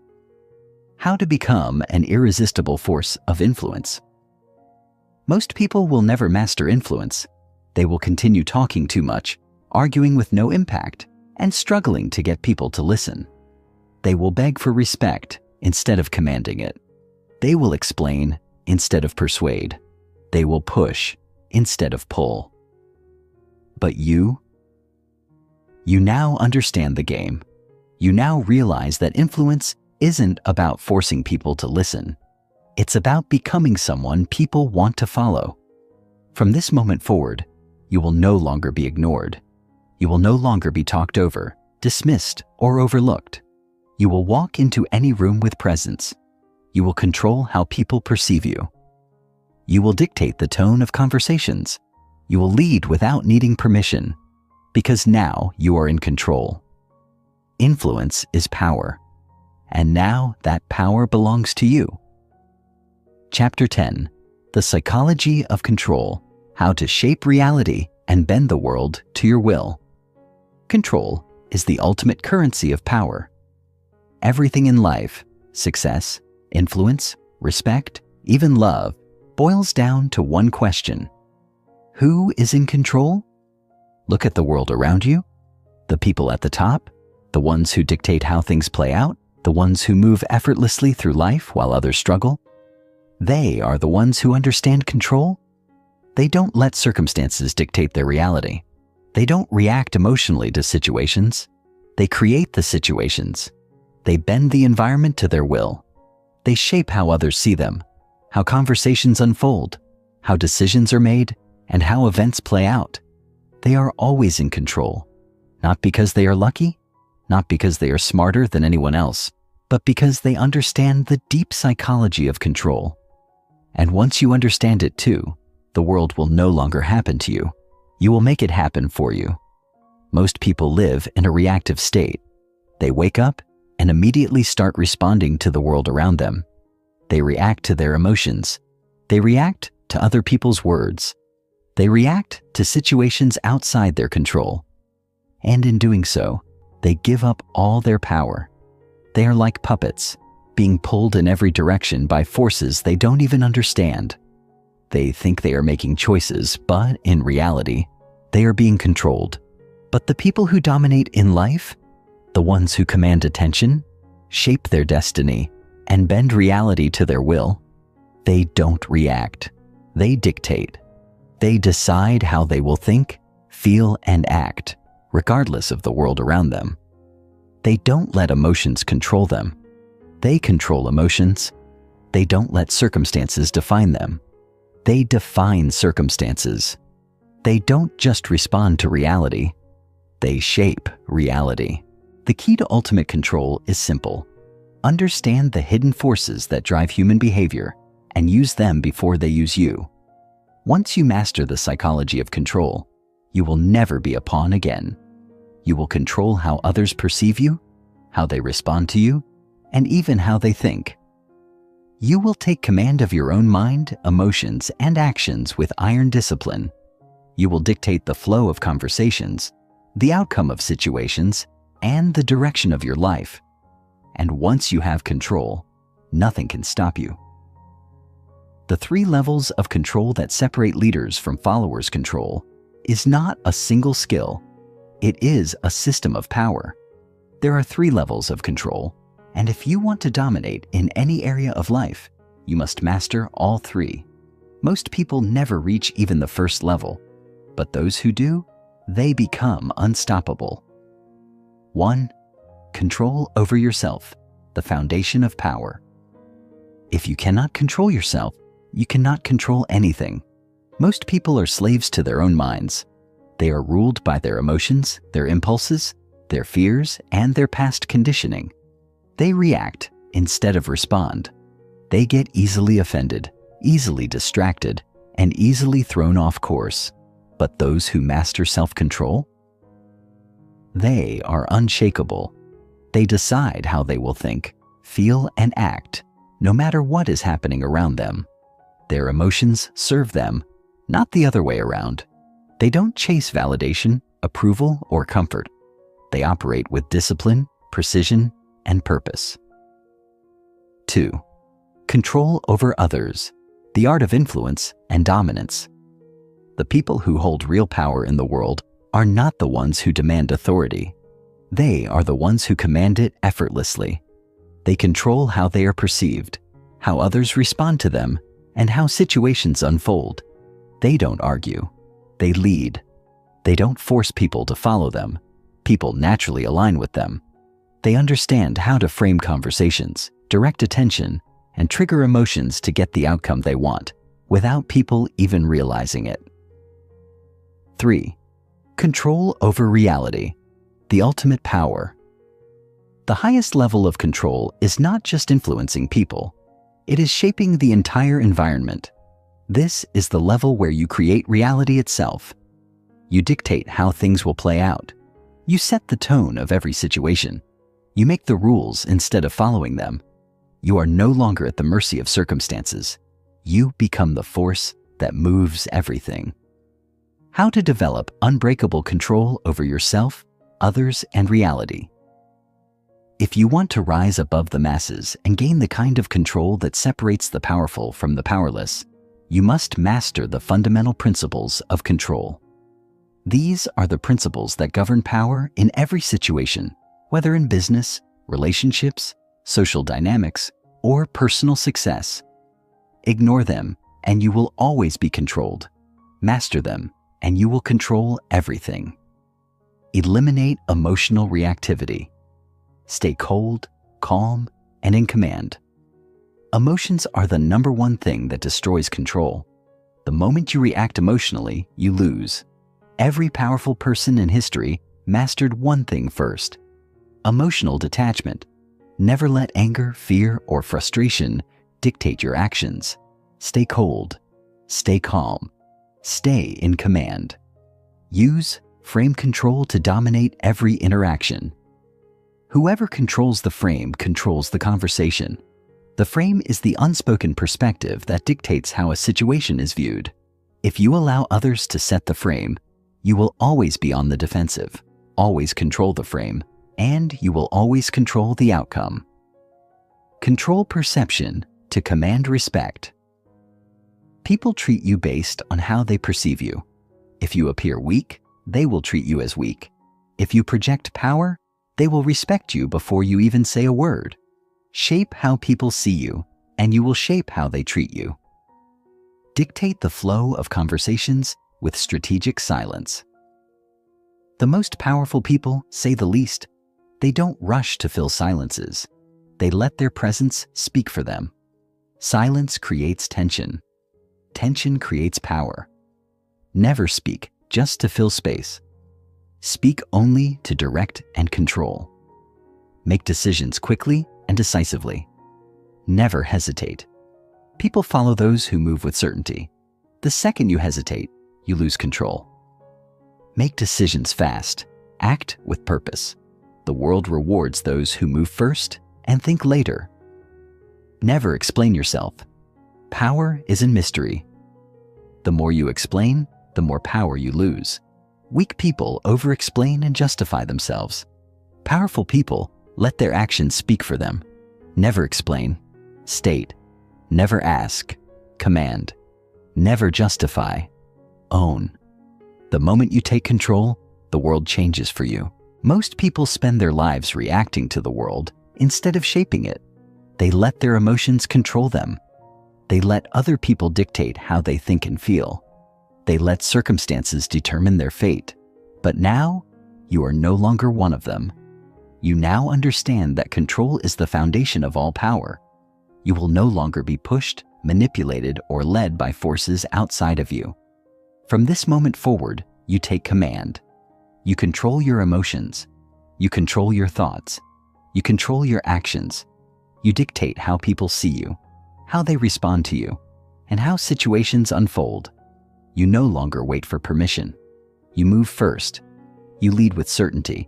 How to become an irresistible force of influence. Most people will never master influence. They will continue talking too much, arguing with no impact, and struggling to get people to listen. They will beg for respect instead of commanding it. They will explain instead of persuade. They will push instead of pull. But you now understand the game. You now realize that influence isn't about forcing people to listen. It's about becoming someone people want to follow. From this moment forward, you will no longer be ignored. You will no longer be talked over, dismissed, or overlooked. You will walk into any room with presence. You will control how people perceive you. You will dictate the tone of conversations. You will lead without needing permission, because now you are in control. Influence is power, and now that power belongs to you. Chapter 10. The Psychology of Control. How to shape reality and bend the world to your will. Control is the ultimate currency of power. Everything in life, success, influence, respect, even love, boils down to one question. Who is in control? Look at the world around you. The people at the top, the ones who dictate how things play out, the ones who move effortlessly through life while others struggle. They are the ones who understand control. They don't let circumstances dictate their reality. They don't react emotionally to situations. They create the situations. They bend the environment to their will. They shape how others see them, how conversations unfold, how decisions are made, and how events play out. They are always in control, not because they are lucky, not because they are smarter than anyone else, but because they understand the deep psychology of control. And once you understand it too, the world will no longer happen to you. You will make it happen for you. Most people live in a reactive state. They wake up and immediately start responding to the world around them. They react to their emotions. They react to other people's words. They react to situations outside their control. And in doing so, they give up all their power. They are like puppets, being pulled in every direction by forces they don't even understand. They think they are making choices, but in reality, they are being controlled. But the people who dominate in life, the ones who command attention, shape their destiny, and bend reality to their will, they don't react. They dictate. They decide how they will think, feel, and act, regardless of the world around them. They don't let emotions control them. They control emotions. They don't let circumstances define them. They define circumstances. They don't just respond to reality. They shape reality. The key to ultimate control is simple. Understand the hidden forces that drive human behavior and use them before they use you. Once you master the psychology of control, you will never be a pawn again. You will control how others perceive you, how they respond to you, and even how they think. You will take command of your own mind, emotions, and actions with iron discipline. You will dictate the flow of conversations, the outcome of situations, and the direction of your life. And once you have control, nothing can stop you. The 3 levels of control that separate leaders from followers' control is not a single skill. It is a system of power. There are 3 levels of control, and if you want to dominate in any area of life, you must master all 3. Most people never reach even the first level, but those who do, they become unstoppable. 1. Control over yourself, the foundation of power. If you cannot control yourself, you cannot control anything. Most people are slaves to their own minds. They are ruled by their emotions, their impulses, their fears, and their past conditioning. They react instead of respond. They get easily offended, easily distracted, and easily thrown off course. But those who master self-control, they are unshakable. They decide how they will think, feel, and act, no matter what is happening around them. Their emotions serve them, not the other way around. They don't chase validation, approval, or comfort. They operate with discipline, precision, and purpose. 2. Control over others, the art of influence and dominance. The people who hold real power in the world are not the ones who demand authority. They are the ones who command it effortlessly. They control how they are perceived, how others respond to them, and how situations unfold. They don't argue. They lead. They don't force people to follow them. People naturally align with them. They understand how to frame conversations, direct attention, and trigger emotions to get the outcome they want, without people even realizing it. 3. Control over reality, the ultimate power. The highest level of control is not just influencing people. It is shaping the entire environment. This is the level where you create reality itself. You dictate how things will play out. You set the tone of every situation. You make the rules instead of following them. You are no longer at the mercy of circumstances. You become the force that moves everything. How to develop unbreakable control over yourself, others, and reality. If you want to rise above the masses and gain the kind of control that separates the powerful from the powerless, you must master the fundamental principles of control. These are the principles that govern power in every situation, whether in business, relationships, social dynamics, or personal success. Ignore them, and you will always be controlled. Master them, and you will control everything. Eliminate emotional reactivity. Stay cold, calm, and in command. Emotions are the number 1 thing that destroys control. The moment you react emotionally, you lose. Every powerful person in history mastered one thing first: emotional detachment. Never let anger, fear, or frustration dictate your actions. Stay cold. Stay calm. Stay in command. Use frame control to dominate every interaction. Whoever controls the frame controls the conversation. The frame is the unspoken perspective that dictates how a situation is viewed. If you allow others to set the frame, you will always be on the defensive, always control the frame, and you will always control the outcome. Control perception to command respect. People treat you based on how they perceive you. If you appear weak, they will treat you as weak. If you project power, they will respect you before you even say a word. Shape how people see you, and you will shape how they treat you. Dictate the flow of conversations with strategic silence. The most powerful people say the least. They don't rush to fill silences. They let their presence speak for them. Silence creates tension. Tension creates power. Never speak just to fill space. Speak only to direct and control. Make decisions quickly and decisively. Never hesitate. People follow those who move with certainty. The The second you hesitate, you lose control. Make decisions fast. Act with purpose. The world rewards those who move first and think later. Never explain yourself. Power is in mystery. The more you explain, the more power you lose. Weak people over-explain and justify themselves. Powerful people let their actions speak for them. Never explain. State. Never ask. Command. Never justify. Own. The moment you take control, the world changes for you. Most people spend their lives reacting to the world instead of shaping it. They let their emotions control them. They let other people dictate how they think and feel. They let circumstances determine their fate. But now, you are no longer one of them. You now understand that control is the foundation of all power. You will no longer be pushed, manipulated, or led by forces outside of you. From this moment forward, you take command. You control your emotions. You control your thoughts. You control your actions. You dictate how people see you, how they respond to you, and how situations unfold. You no longer wait for permission. You move first. You lead with certainty.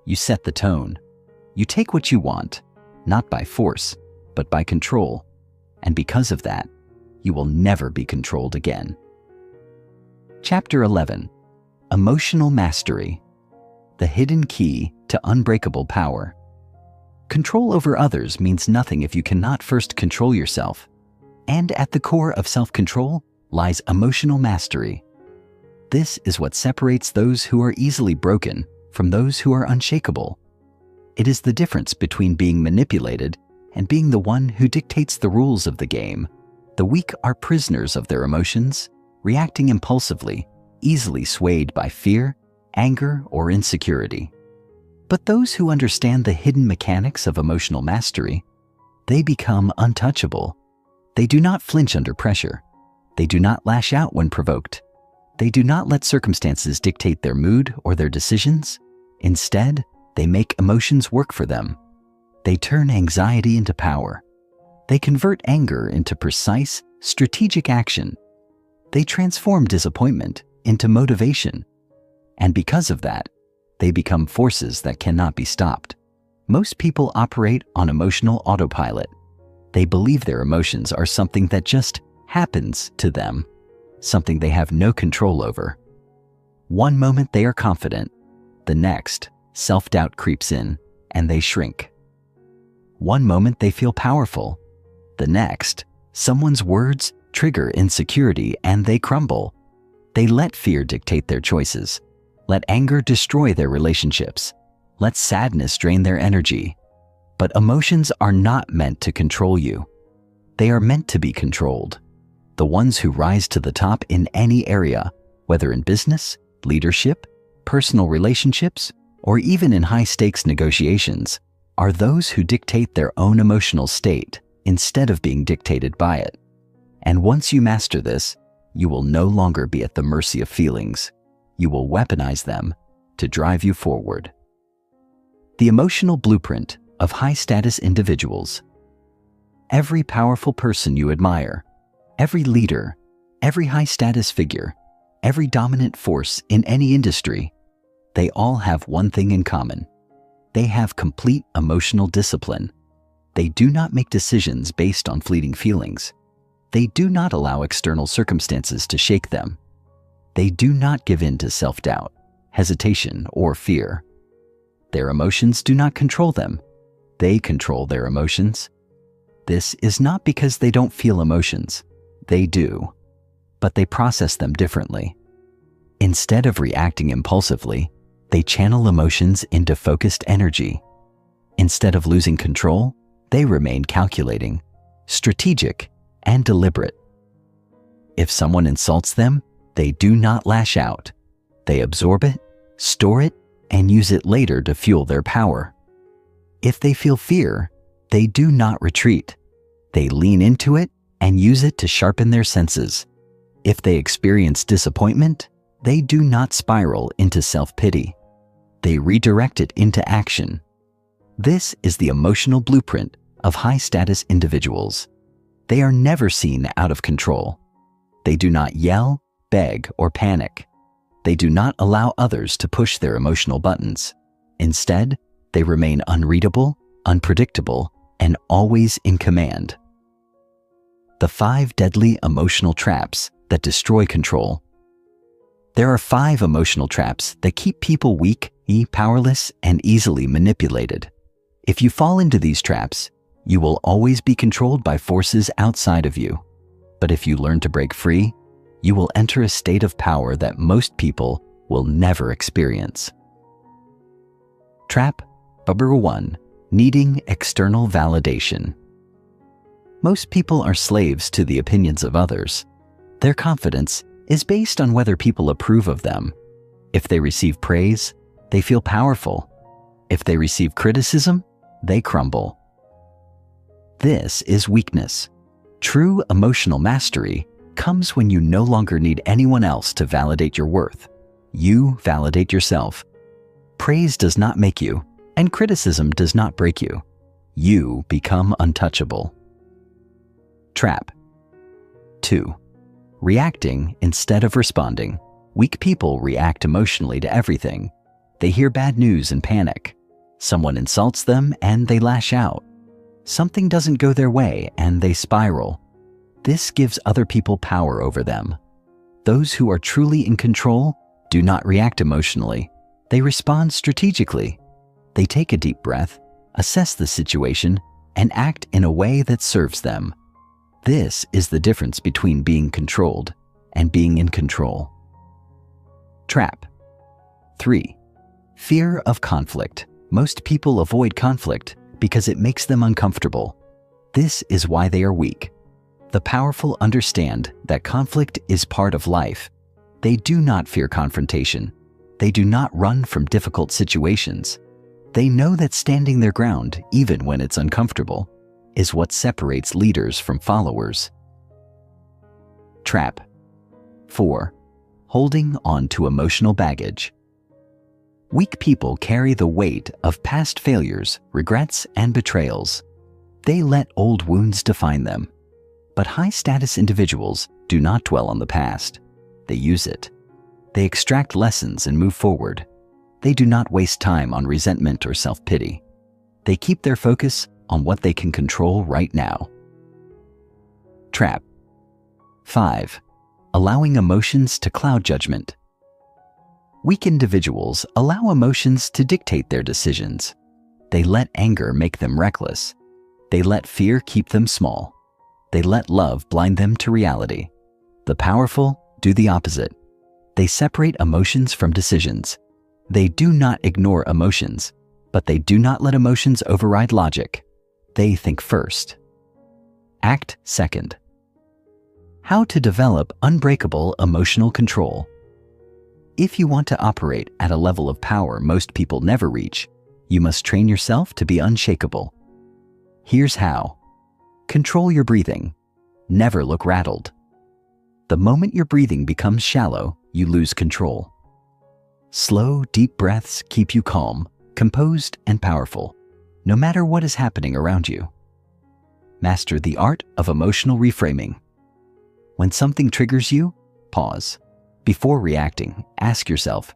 You set the tone. You take what you want, not by force, but by control. And because of that, you will never be controlled again. Chapter 11. Emotional Mastery. The hidden key to unbreakable power. Control over others means nothing if you cannot first control yourself. And at the core of self-control lies emotional mastery. This is what separates those who are easily broken from those who are unshakable. It is the difference between being manipulated and being the one who dictates the rules of the game. The weak are prisoners of their emotions, reacting impulsively, easily swayed by fear, anger, or insecurity. But those who understand the hidden mechanics of emotional mastery, they become untouchable. They do not flinch under pressure. They do not lash out when provoked. They do not let circumstances dictate their mood or their decisions. Instead, they make emotions work for them. They turn anxiety into power. They convert anger into precise, strategic action. They transform disappointment into motivation. And because of that, they become forces that cannot be stopped. Most people operate on emotional autopilot. They believe their emotions are something that just happens to them, something they have no control over. One moment they are confident, the next, self-doubt creeps in and they shrink. One moment they feel powerful, the next, someone's words trigger insecurity and they crumble. They let fear dictate their choices. Let anger destroy their relationships. Let sadness drain their energy. But emotions are not meant to control you. They are meant to be controlled. The ones who rise to the top in any area, whether in business, leadership, personal relationships, or even in high-stakes negotiations, are those who dictate their own emotional state instead of being dictated by it. And once you master this, you will no longer be at the mercy of feelings. You will weaponize them to drive you forward. The emotional blueprint of high-status individuals. Every powerful person you admire, every leader, every high-status figure, every dominant force in any industry, they all have one thing in common. They have complete emotional discipline. They do not make decisions based on fleeting feelings. They do not allow external circumstances to shake them. They do not give in to self-doubt, hesitation, or fear. Their emotions do not control them. They control their emotions. This is not because they don't feel emotions. They do, but they process them differently. Instead of reacting impulsively, they channel emotions into focused energy. Instead of losing control, they remain calculating, strategic, and deliberate. If someone insults them, they do not lash out. They absorb it, store it, and use it later to fuel their power. If they feel fear, they do not retreat. They lean into it and use it to sharpen their senses. If they experience disappointment, they do not spiral into self-pity. They redirect it into action. This is the emotional blueprint of high-status individuals. They are never seen out of control. They do not yell, beg, or panic. They do not allow others to push their emotional buttons. Instead, they remain unreadable, unpredictable, and always in command. The 5 deadly emotional traps that destroy control. There are 5 emotional traps that keep people weak, powerless, and easily manipulated. If you fall into these traps, you will always be controlled by forces outside of you. But if you learn to break free, you will enter a state of power that most people will never experience. Trap number 1, needing external validation. Most people are slaves to the opinions of others. Their confidence is based on whether people approve of them. If they receive praise, they feel powerful. If they receive criticism, they crumble. This is weakness. True emotional mastery comes when you no longer need anyone else to validate your worth. You validate yourself. Praise does not make you, and criticism does not break you. You become untouchable. Trap 2. Reacting instead of responding. Weak people react emotionally to everything. They hear bad news and panic. Someone insults them and they lash out. Something doesn't go their way and they spiral. This gives other people power over them. Those who are truly in control do not react emotionally. They respond strategically. They take a deep breath, assess the situation, and act in a way that serves them. This is the difference between being controlled and being in control. Trap 3. Fear of conflict. Most people avoid conflict because it makes them uncomfortable. This is why they are weak. The powerful understand that conflict is part of life. They do not fear confrontation. They do not run from difficult situations. They know that standing their ground, even when it's uncomfortable, is what separates leaders from followers. Trap 4. Holding on to emotional baggage. Weak people carry the weight of past failures, regrets, and betrayals. They let old wounds define them. But high-status individuals do not dwell on the past. They use it. They extract lessons and move forward. They do not waste time on resentment or self-pity. They keep their focus on what they can control right now. Trap 5. Allowing emotions to cloud judgment. Weak individuals allow emotions to dictate their decisions. They let anger make them reckless. They let fear keep them small. They let love blind them to reality. The powerful do the opposite. They separate emotions from decisions. They do not ignore emotions, but they do not let emotions override logic. They think first. Act second. How to develop unbreakable emotional control. If you want to operate at a level of power most people never reach, you must train yourself to be unshakable. Here's how. Control your breathing. Never look rattled. The moment your breathing becomes shallow, you lose control. Slow, deep breaths keep you calm, composed, and powerful, no matter what is happening around you. Master the art of emotional reframing. When something triggers you, pause. Before reacting, ask yourself,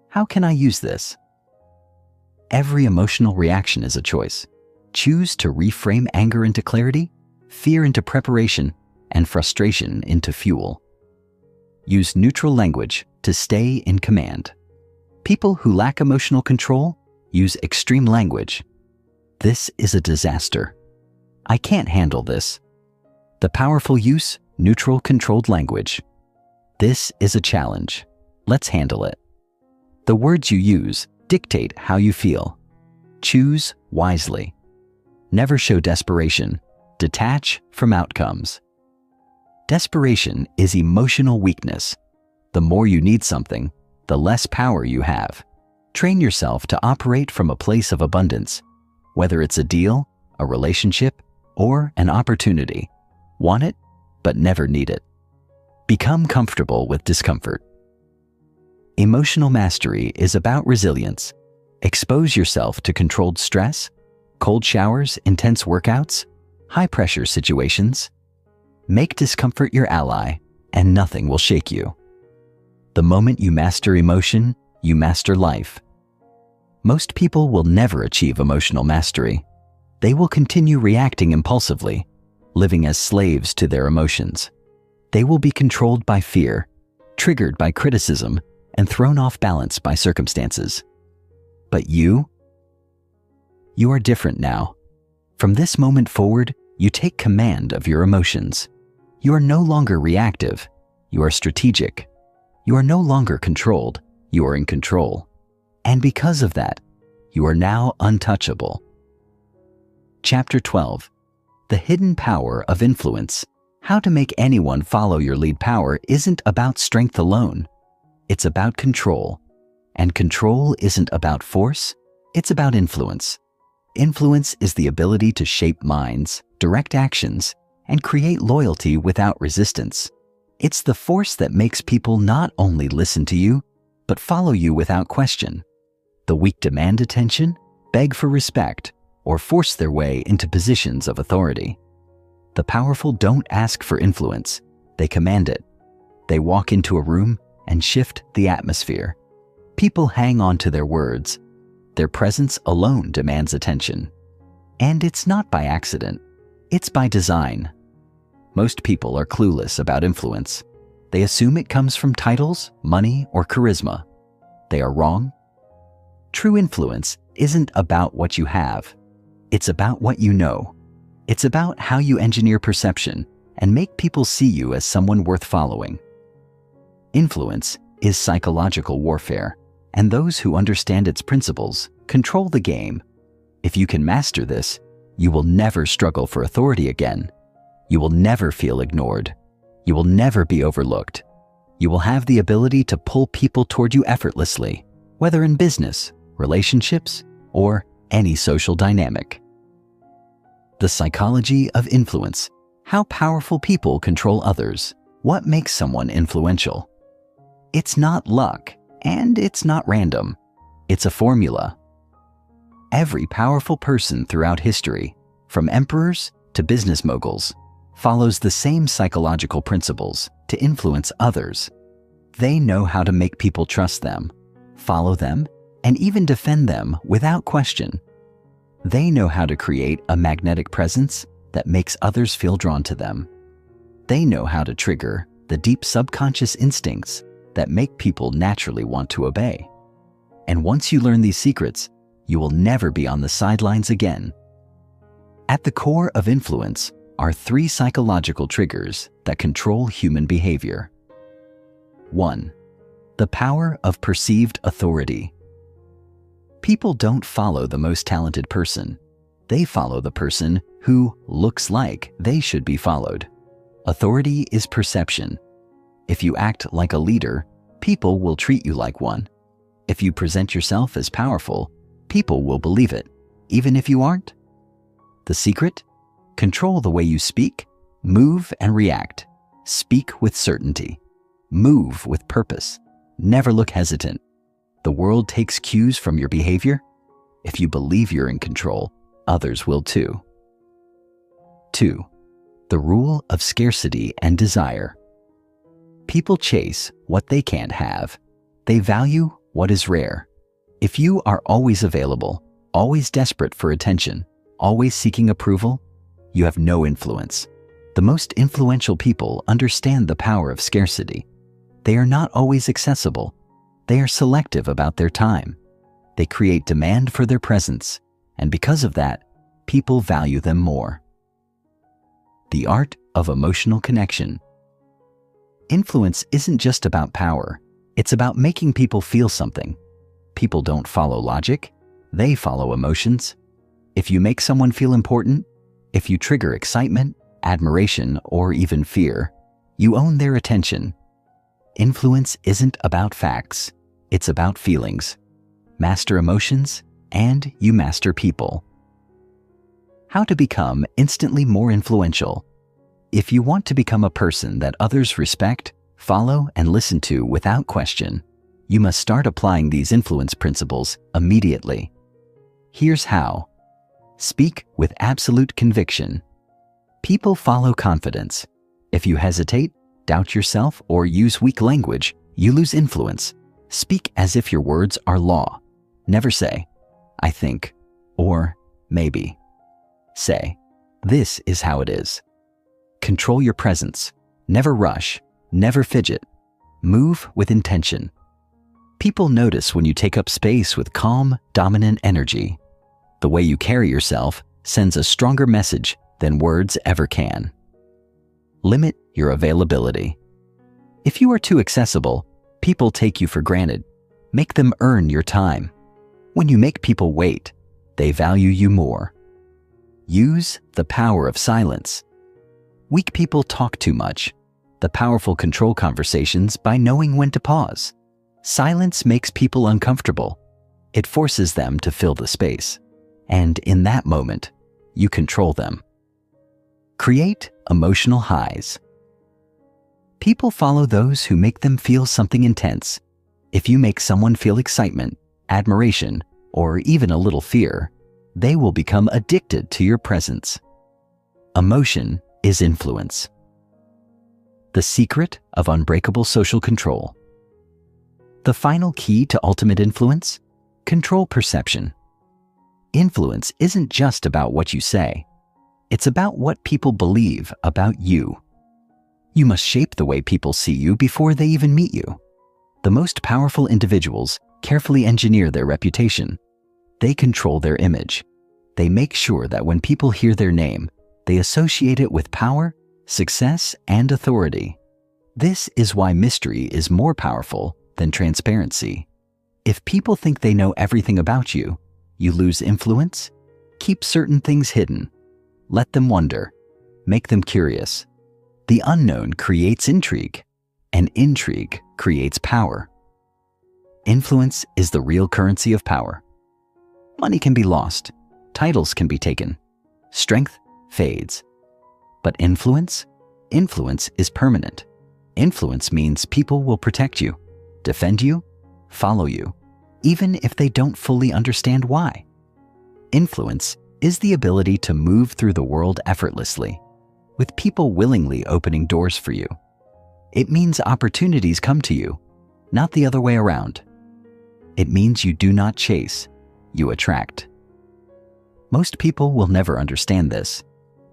how can I use this? Every emotional reaction is a choice. Choose to reframe anger into clarity, fear into preparation, and frustration into fuel. Use neutral language to stay in command. People who lack emotional control use extreme language. This is a disaster. I can't handle this. The powerful use neutral controlled language. This is a challenge. Let's handle it. The words you use dictate how you feel. Choose wisely. Never show desperation. Detach from outcomes. Desperation is emotional weakness. The more you need something, the less power you have. Train yourself to operate from a place of abundance, whether it's a deal, a relationship, or an opportunity. Want it, but never need it. Become comfortable with discomfort. Emotional mastery is about resilience. Expose yourself to controlled stress, cold showers, intense workouts, high-pressure situations. Make discomfort your ally, and nothing will shake you. The moment you master emotion, you master life. Most people will never achieve emotional mastery. They will continue reacting impulsively, living as slaves to their emotions. They will be controlled by fear, triggered by criticism, and thrown off balance by circumstances. But you are different now. From this moment forward, you take command of your emotions. You are no longer reactive. You are strategic. You are no longer controlled. You are in control. And because of that, you are now untouchable. Chapter 12. The Hidden Power of Influence. How to make anyone follow your lead power isn't about strength alone. It's about control. And control isn't about force, it's about influence. Influence is the ability to shape minds, direct actions, and create loyalty without resistance. It's the force that makes people not only listen to you, but follow you without question. The weak demand attention, beg for respect, or force their way into positions of authority. The powerful don't ask for influence, they command it. They walk into a room and shift the atmosphere. People hang on to their words. Their presence alone demands attention. And it's not by accident, it's by design. Most people are clueless about influence. They assume it comes from titles, money, or charisma. They are wrong. True influence isn't about what you have. It's about what you know. It's about how you engineer perception and make people see you as someone worth following. Influence is psychological warfare, and those who understand its principles control the game. If you can master this, you will never struggle for authority again. You will never feel ignored. You will never be overlooked. You will have the ability to pull people toward you effortlessly, whether in business, relationships, or any social dynamic. The psychology of influence. How powerful people control others. What makes someone influential? It's not luck, and it's not random. It's a formula. Every powerful person throughout history, from emperors to business moguls, follows the same psychological principles to influence others. They know how to make people trust them, follow them, and even defend them without question. They know how to create a magnetic presence that makes others feel drawn to them. They know how to trigger the deep subconscious instincts that make people naturally want to obey. And once you learn these secrets, you will never be on the sidelines again. At the core of influence are 3 psychological triggers that control human behavior. 1. The power of perceived authority. People don't follow the most talented person. They follow the person who looks like they should be followed. Authority is perception. If you act like a leader, people will treat you like one. If you present yourself as powerful, people will believe it, even if you aren't. The secret? Control the way you speak, move, and react. Speak with certainty. Move with purpose. Never look hesitant. The world takes cues from your behavior. If you believe you're in control, others will too. 2. The rule of scarcity and desire. People chase what they can't have. They value what is rare. If you are always available, always desperate for attention, always seeking approval, you have no influence. The most influential people understand the power of scarcity. They are not always accessible. They are selective about their time. They create demand for their presence, and because of that, people value them more. The art of emotional connection. Influence isn't just about power. It's about making people feel something. People don't follow logic. They follow emotions. If you make someone feel important, if you trigger excitement, admiration, or even fear, you own their attention. Influence isn't about facts. It's about feelings. Master emotions, and you master people. How to become instantly more influential. If you want to become a person that others respect, follow, and listen to without question, you must start applying these influence principles immediately. Here's how. Speak with absolute conviction. People follow confidence. If you hesitate, doubt yourself, or use weak language, you lose influence. Speak as if your words are law. Never say, "I think," or "maybe." Say, "This is how it is." Control your presence. Never rush. Never fidget. Move with intention. People notice when you take up space with calm, dominant energy. The way you carry yourself sends a stronger message than words ever can. Limit your availability. If you are too accessible, people take you for granted. Make them earn your time. When you make people wait, they value you more. Use the power of silence. Weak people talk too much. The powerful control conversations by knowing when to pause. Silence makes people uncomfortable. It forces them to fill the space. And in that moment, you control them. Create emotional highs. People follow those who make them feel something intense. If you make someone feel excitement, admiration, or even a little fear, they will become addicted to your presence. Emotion is influence. The secret of unbreakable social control. The final key to ultimate influence? Control perception. Influence isn't just about what you say. It's about what people believe about you. You must shape the way people see you before they even meet you. The most powerful individuals carefully engineer their reputation. They control their image. They make sure that when people hear their name, they associate it with power, success, and authority. This is why mystery is more powerful than transparency. If people think they know everything about you, you lose influence. Keep certain things hidden. Let them wonder. Make them curious. The unknown creates intrigue, and intrigue creates power. Influence is the real currency of power. Money can be lost. Titles can be taken. Strength fades. But influence? Influence is permanent. Influence means people will protect you, defend you, follow you, even if they don't fully understand why. Influence is the ability to move through the world effortlessly, with people willingly opening doors for you. It means opportunities come to you, not the other way around. It means you do not chase, you attract. Most people will never understand this.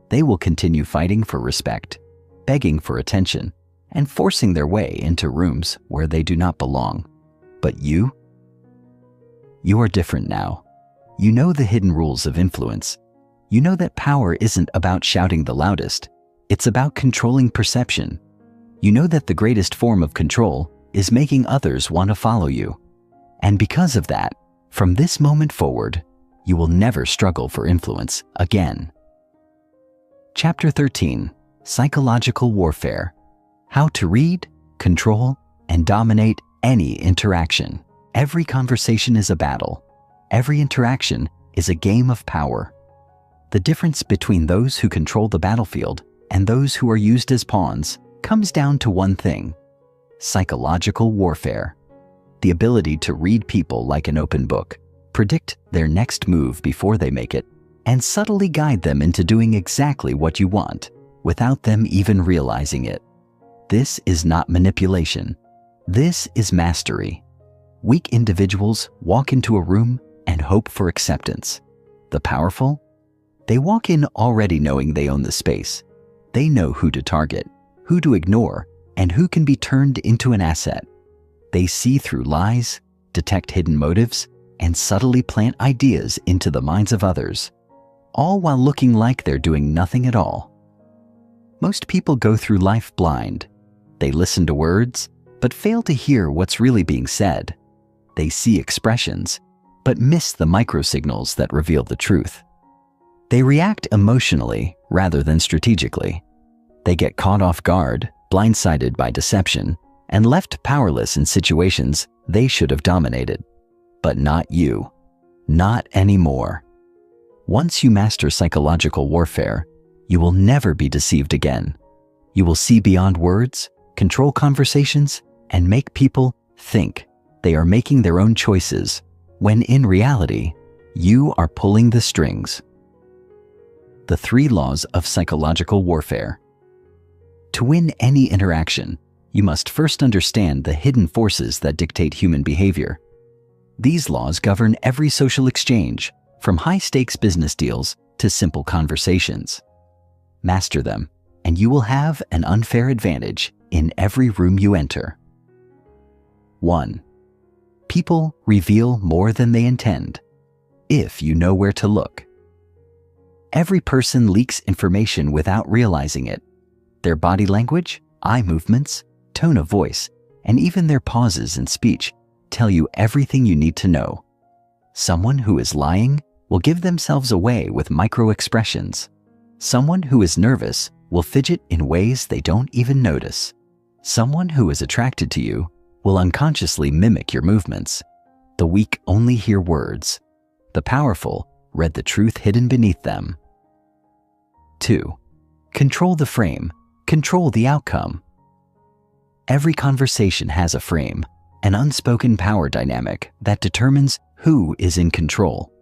They will continue fighting for respect, begging for attention, and forcing their way into rooms where they do not belong. But you are different now. You know the hidden rules of influence. You know that power isn't about shouting the loudest. It's about controlling perception. You know that the greatest form of control is making others want to follow you. And because of that, from this moment forward, you will never struggle for influence again. Chapter 13, Psychological Warfare. How to read, control, and dominate any interaction. Every conversation is a battle. Every interaction is a game of power. The difference between those who control the battlefield and those who are used as pawns comes down to one thing: psychological warfare. The ability to read people like an open book, predict their next move before they make it, and subtly guide them into doing exactly what you want without them even realizing it. This is not manipulation. This is mastery. Weak individuals walk into a room and hope for acceptance. The powerful? They walk in already knowing they own the space. They know who to target, who to ignore, and who can be turned into an asset. They see through lies, detect hidden motives, and subtly plant ideas into the minds of others, all while looking like they're doing nothing at all. Most people go through life blind. They listen to words, but fail to hear what's really being said. They see expressions, but miss the microsignals that reveal the truth. They react emotionally rather than strategically. They get caught off guard, blindsided by deception, and left powerless in situations they should have dominated. But not you. Not anymore. Once you master psychological warfare, you will never be deceived again. You will see beyond words, control conversations, and make people think they are making their own choices, when in reality, you are pulling the strings. The 3 laws of psychological warfare. To win any interaction, you must first understand the hidden forces that dictate human behavior. These laws govern every social exchange, from high-stakes business deals to simple conversations. Master them, and you will have an unfair advantage in every room you enter. 1. People reveal more than they intend, if you know where to look. Every person leaks information without realizing it. Their body language, eye movements, tone of voice, and even their pauses in speech tell you everything you need to know. Someone who is lying will give themselves away with micro-expressions. Someone who is nervous will fidget in ways they don't even notice. Someone who is attracted to you will unconsciously mimic your movements. The weak only hear words. The powerful read the truth hidden beneath them. 2. Control the frame. Control the outcome. Every conversation has a frame, an unspoken power dynamic that determines who is in control.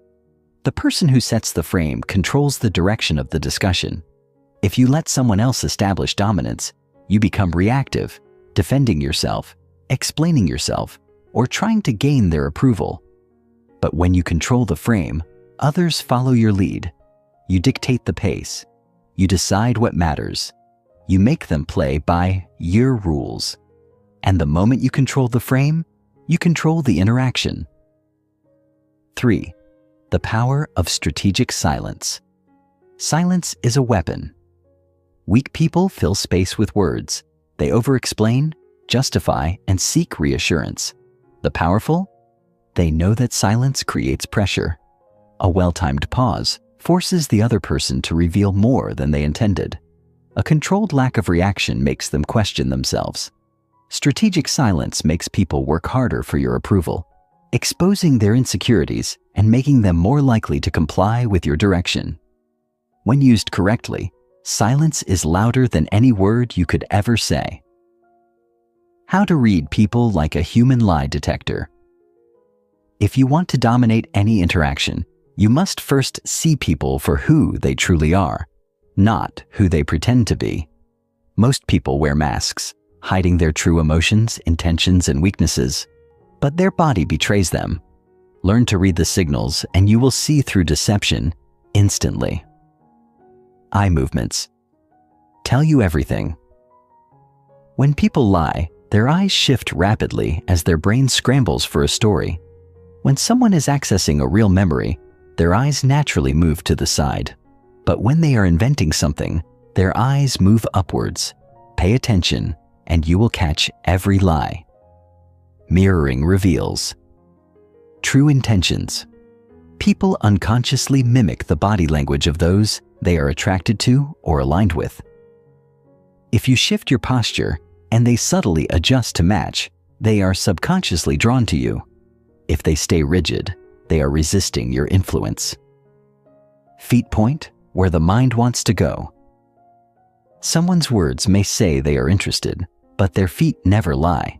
The person who sets the frame controls the direction of the discussion. If you let someone else establish dominance, you become reactive, defending yourself, explaining yourself, or trying to gain their approval. But when you control the frame, others follow your lead. You dictate the pace. You decide what matters. You make them play by your rules. And the moment you control the frame, you control the interaction. 3. The power of strategic silence. Silence is a weapon. Weak people fill space with words. They over-explain, justify, and seek reassurance. The powerful? They know that silence creates pressure. A well-timed pause forces the other person to reveal more than they intended. A controlled lack of reaction makes them question themselves. Strategic silence makes people work harder for your approval, exposing their insecurities and making them more likely to comply with your direction. When used correctly, silence is louder than any word you could ever say. How to read people like a human lie detector. If you want to dominate any interaction, you must first see people for who they truly are, not who they pretend to be. Most people wear masks, hiding their true emotions, intentions, and weaknesses, but their body betrays them. Learn to read the signals and you will see through deception instantly. Eye movements tell you everything. When people lie, their eyes shift rapidly as their brain scrambles for a story. When someone is accessing a real memory, their eyes naturally move to the side. But when they are inventing something, their eyes move upwards. Pay attention, and you will catch every lie. Mirroring reveals true intentions. People unconsciously mimic the body language of those they are attracted to or aligned with. If you shift your posture and they subtly adjust to match, they are subconsciously drawn to you. If they stay rigid, they are resisting your influence. Feet point where the mind wants to go. Someone's words may say they are interested, but their feet never lie.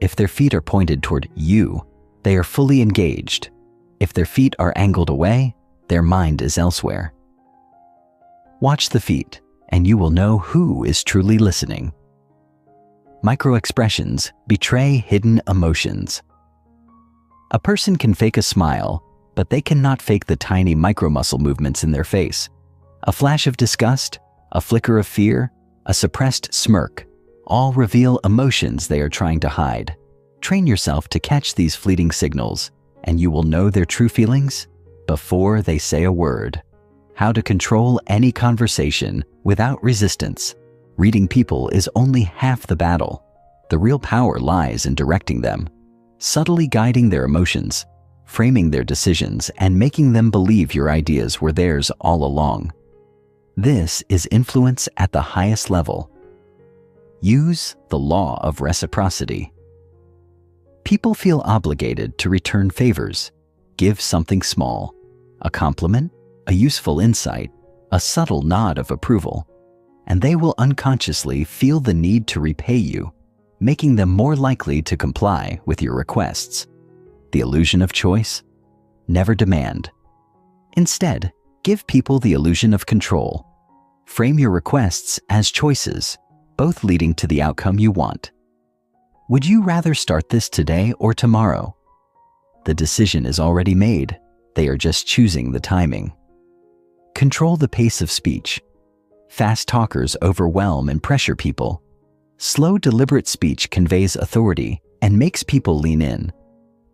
If their feet are pointed toward you, they are fully engaged. If their feet are angled away, their mind is elsewhere. Watch the feet, and you will know who is truly listening. Micro-expressions betray hidden emotions. A person can fake a smile, but they cannot fake the tiny micro-muscle movements in their face. A flash of disgust, a flicker of fear, a suppressed smirk, all reveal emotions they are trying to hide. Train yourself to catch these fleeting signals, and you will know their true feelings before they say a word. How to control any conversation without resistance. Reading people is only half the battle. The real power lies in directing them, subtly guiding their emotions, framing their decisions, and making them believe your ideas were theirs all along. This is influence at the highest level. Use the law of reciprocity. People feel obligated to return favors. Give something small, a compliment, a useful insight, a subtle nod of approval, and they will unconsciously feel the need to repay you, making them more likely to comply with your requests. The illusion of choice? Never demand. Instead, give people the illusion of control. Frame your requests as choices, both leading to the outcome you want. Would you rather start this today or tomorrow? The decision is already made. They are just choosing the timing. Control the pace of speech. Fast talkers overwhelm and pressure people. Slow, deliberate speech conveys authority and makes people lean in.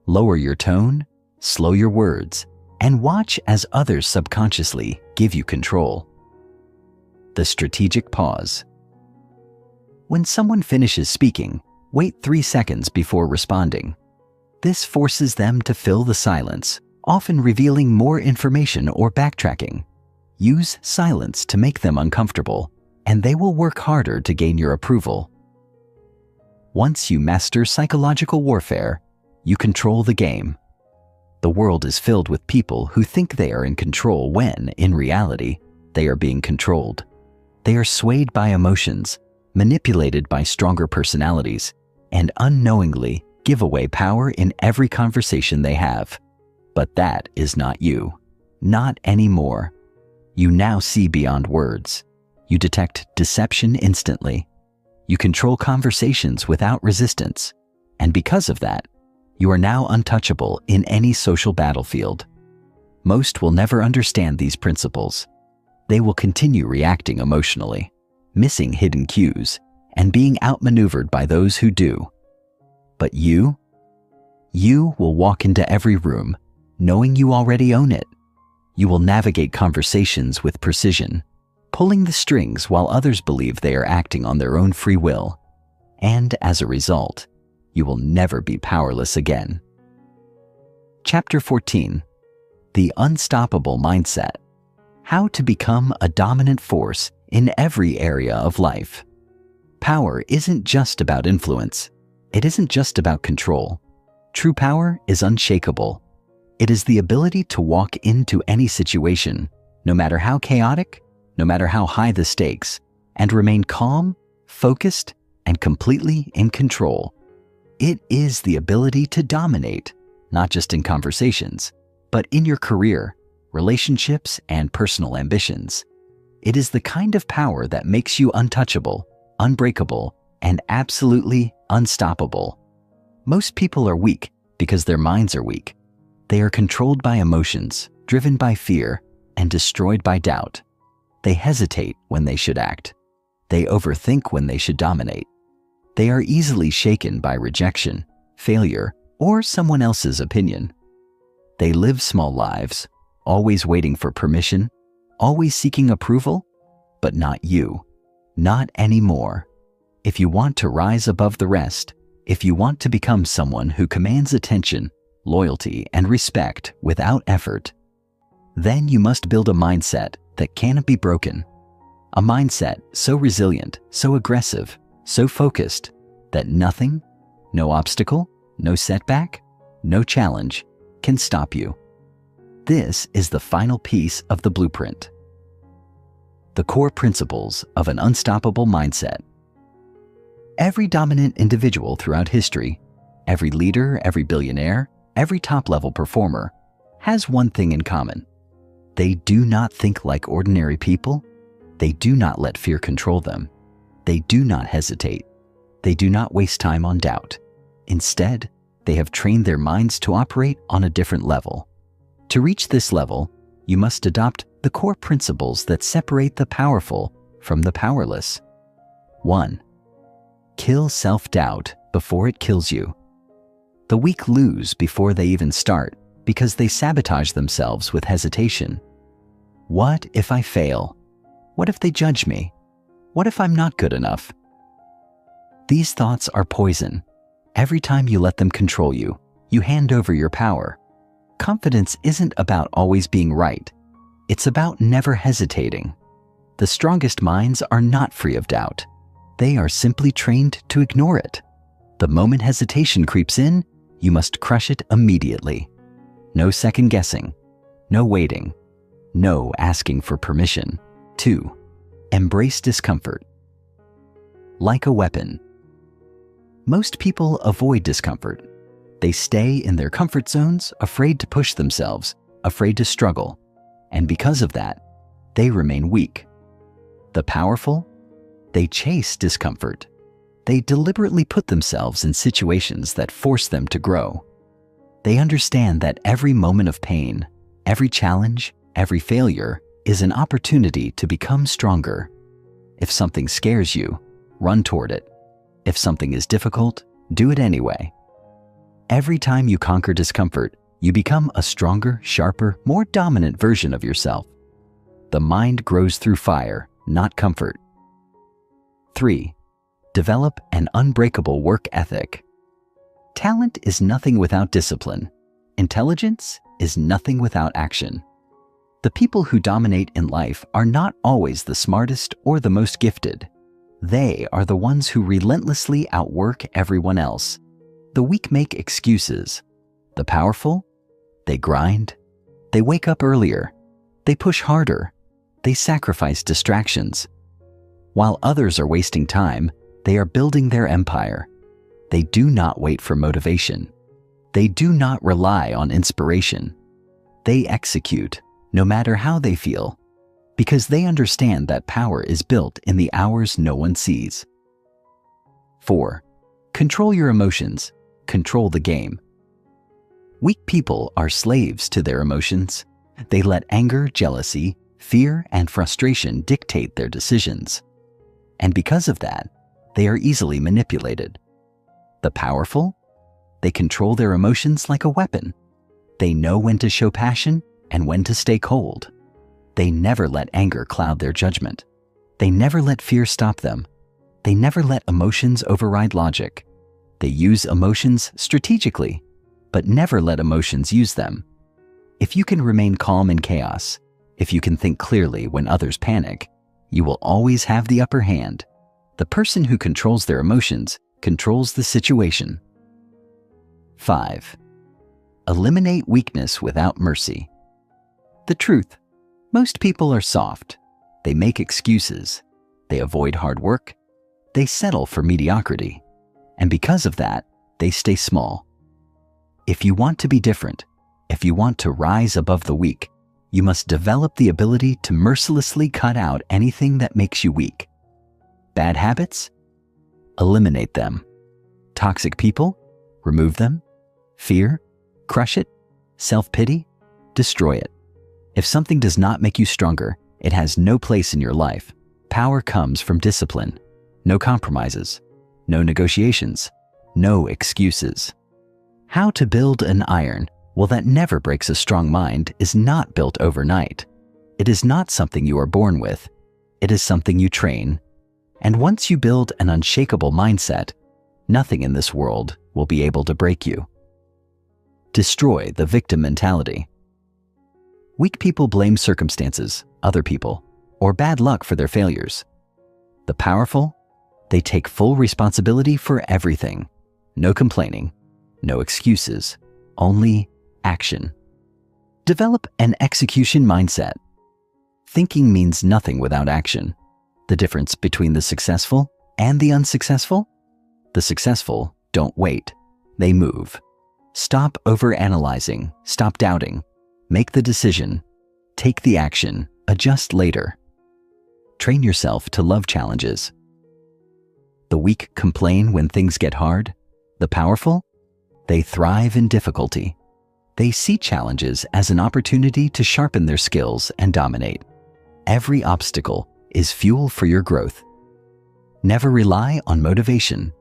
Lower your tone, slow your words, and watch as others subconsciously give you control. The strategic pause. When someone finishes speaking, wait 3 seconds before responding. This forces them to fill the silence, often revealing more information or backtracking. Use silence to make them uncomfortable, and they will work harder to gain your approval. Once you master psychological warfare, you control the game. The world is filled with people who think they are in control when, in reality, they are being controlled. They are swayed by emotions, manipulated by stronger personalities, and unknowingly give away power in every conversation they have. But that is not you. Not anymore. You now see beyond words. You detect deception instantly. You control conversations without resistance. And because of that, you are now untouchable in any social battlefield. Most will never understand these principles. They will continue reacting emotionally, missing hidden cues, and being outmaneuvered by those who do. But you will walk into every room, knowing you already own it. You will navigate conversations with precision, pulling the strings while others believe they are acting on their own free will. And as a result, you will never be powerless again. Chapter 14. The Unstoppable Mindset. How to become a dominant force in every area of life. Power isn't just about influence. It isn't just about control. True power is unshakable. It is the ability to walk into any situation, no matter how chaotic, no matter how high the stakes, and remain calm, focused, and completely in control. It is the ability to dominate, not just in conversations, but in your career, relationships, and personal ambitions. It is the kind of power that makes you untouchable, unbreakable, and absolutely unstoppable. Most people are weak because their minds are weak. They are controlled by emotions, driven by fear, and destroyed by doubt. They hesitate when they should act. They overthink when they should dominate. They are easily shaken by rejection, failure, or someone else's opinion. They live small lives, always waiting for permission, always seeking approval, but not you. Not anymore. If you want to rise above the rest, if you want to become someone who commands attention, loyalty, and respect without effort, then you must build a mindset that cannot be broken. A mindset so resilient, so aggressive, so focused that nothing, no obstacle, no setback, no challenge can stop you. This is the final piece of the blueprint. The core principles of an unstoppable mindset. Every dominant individual throughout history, every leader, every billionaire, every top-level performer, has one thing in common. They do not think like ordinary people. They do not let fear control them. They do not hesitate. They do not waste time on doubt. Instead, they have trained their minds to operate on a different level. To reach this level, you must adopt the core principles that separate the powerful from the powerless. 1. Kill self-doubt before it kills you. The weak lose before they even start because they sabotage themselves with hesitation. What if I fail? What if they judge me? What if I'm not good enough? These thoughts are poison. Every time you let them control you, you hand over your power. Confidence isn't about always being right. It's about never hesitating. The strongest minds are not free of doubt. They are simply trained to ignore it. The moment hesitation creeps in, you must crush it immediately. No second guessing. No waiting. No asking for permission. 2. Embrace discomfort. Like a weapon. Most people avoid discomfort. They stay in their comfort zones, afraid to push themselves, afraid to struggle. And because of that, they remain weak. The powerful, They chase discomfort. They deliberately put themselves in situations that force them to grow. They understand that every moment of pain, every challenge, every failure is an opportunity to become stronger. If something scares you, run toward it. If something is difficult, do it anyway. Every time you conquer discomfort, you become a stronger, sharper, more dominant version of yourself. The mind grows through fire, not comfort. 3. Develop an unbreakable work ethic. Talent is nothing without discipline. Intelligence is nothing without action. The people who dominate in life are not always the smartest or the most gifted. They are the ones who relentlessly outwork everyone else. The weak make excuses. The powerful, they grind. They wake up earlier. They push harder. They sacrifice distractions. While others are wasting time, they are building their empire. They do not wait for motivation. They do not rely on inspiration. They execute, no matter how they feel, because they understand that power is built in the hours no one sees. 4. Control your emotions. Control the game. Weak people are slaves to their emotions. They let anger, jealousy, fear, and frustration dictate their decisions. And because of that, they are easily manipulated. The powerful, they control their emotions like a weapon. They know when to show passion and when to stay cold. They never let anger cloud their judgment. They never let fear stop them. They never let emotions override logic. They use emotions strategically, but never let emotions use them. If you can remain calm in chaos, if you can think clearly when others panic, you will always have the upper hand. The person who controls their emotions controls the situation. 5. Eliminate weakness without mercy. The truth: most people are soft. They make excuses. They avoid hard work. They settle for mediocrity. And because of that, they stay small. If you want to be different, if you want to rise above the weak, you must develop the ability to mercilessly cut out anything that makes you weak. Bad habits? Eliminate them. Toxic people? Remove them. Fear? Crush it. Self-pity? Destroy it. If something does not make you stronger, it has no place in your life. Power comes from discipline. No compromises. No negotiations. No excuses. How to build an iron, well, that never breaks a strong mind, is not built overnight. It is not something you are born with. It is something you train. And once you build an unshakable mindset, nothing in this world will be able to break you. Destroy the victim mentality. Weak people blame circumstances, other people, or bad luck for their failures. The powerful, they take full responsibility for everything. No complaining, no excuses, only action. Develop an execution mindset. Thinking means nothing without action. The difference between the successful and the unsuccessful? The successful don't wait, they move. Stop overanalyzing, stop doubting. Make the decision, take the action, adjust later. Train yourself to love challenges. The weak complain when things get hard. The powerful, they thrive in difficulty. They see challenges as an opportunity to sharpen their skills and dominate. Every obstacle is fuel for your growth. Never rely on motivation.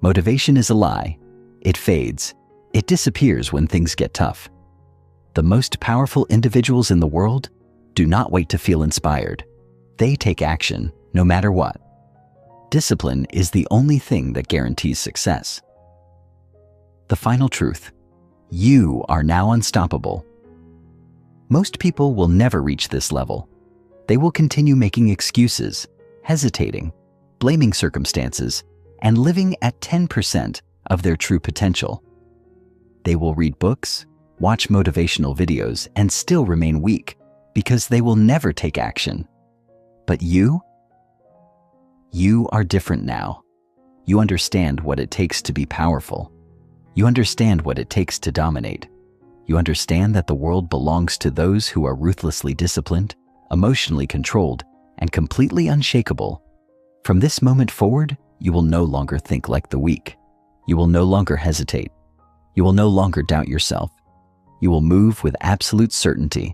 Motivation is a lie. It fades. It disappears when things get tough. The most powerful individuals in the world do not wait to feel inspired. They take action, no matter what. Discipline is the only thing that guarantees success. The final truth: you are now unstoppable. Most people will never reach this level. They will continue making excuses, hesitating, blaming circumstances, and living at 10% of their true potential. They will read books, watch motivational videos, and still remain weak because they will never take action. But you are different now. You understand what it takes to be powerful. You understand what it takes to dominate. You understand that the world belongs to those who are ruthlessly disciplined, emotionally controlled, and completely unshakable. From this moment forward, you will no longer think like the weak. You will no longer hesitate. You will no longer doubt yourself. You will move with absolute certainty.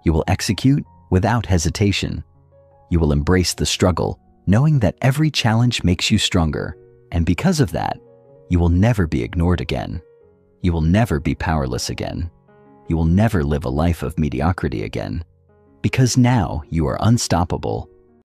You will execute without hesitation. You will embrace the struggle, knowing that every challenge makes you stronger, and because of that, you will never be ignored again. You will never be powerless again. You will never live a life of mediocrity again. Because now you are unstoppable,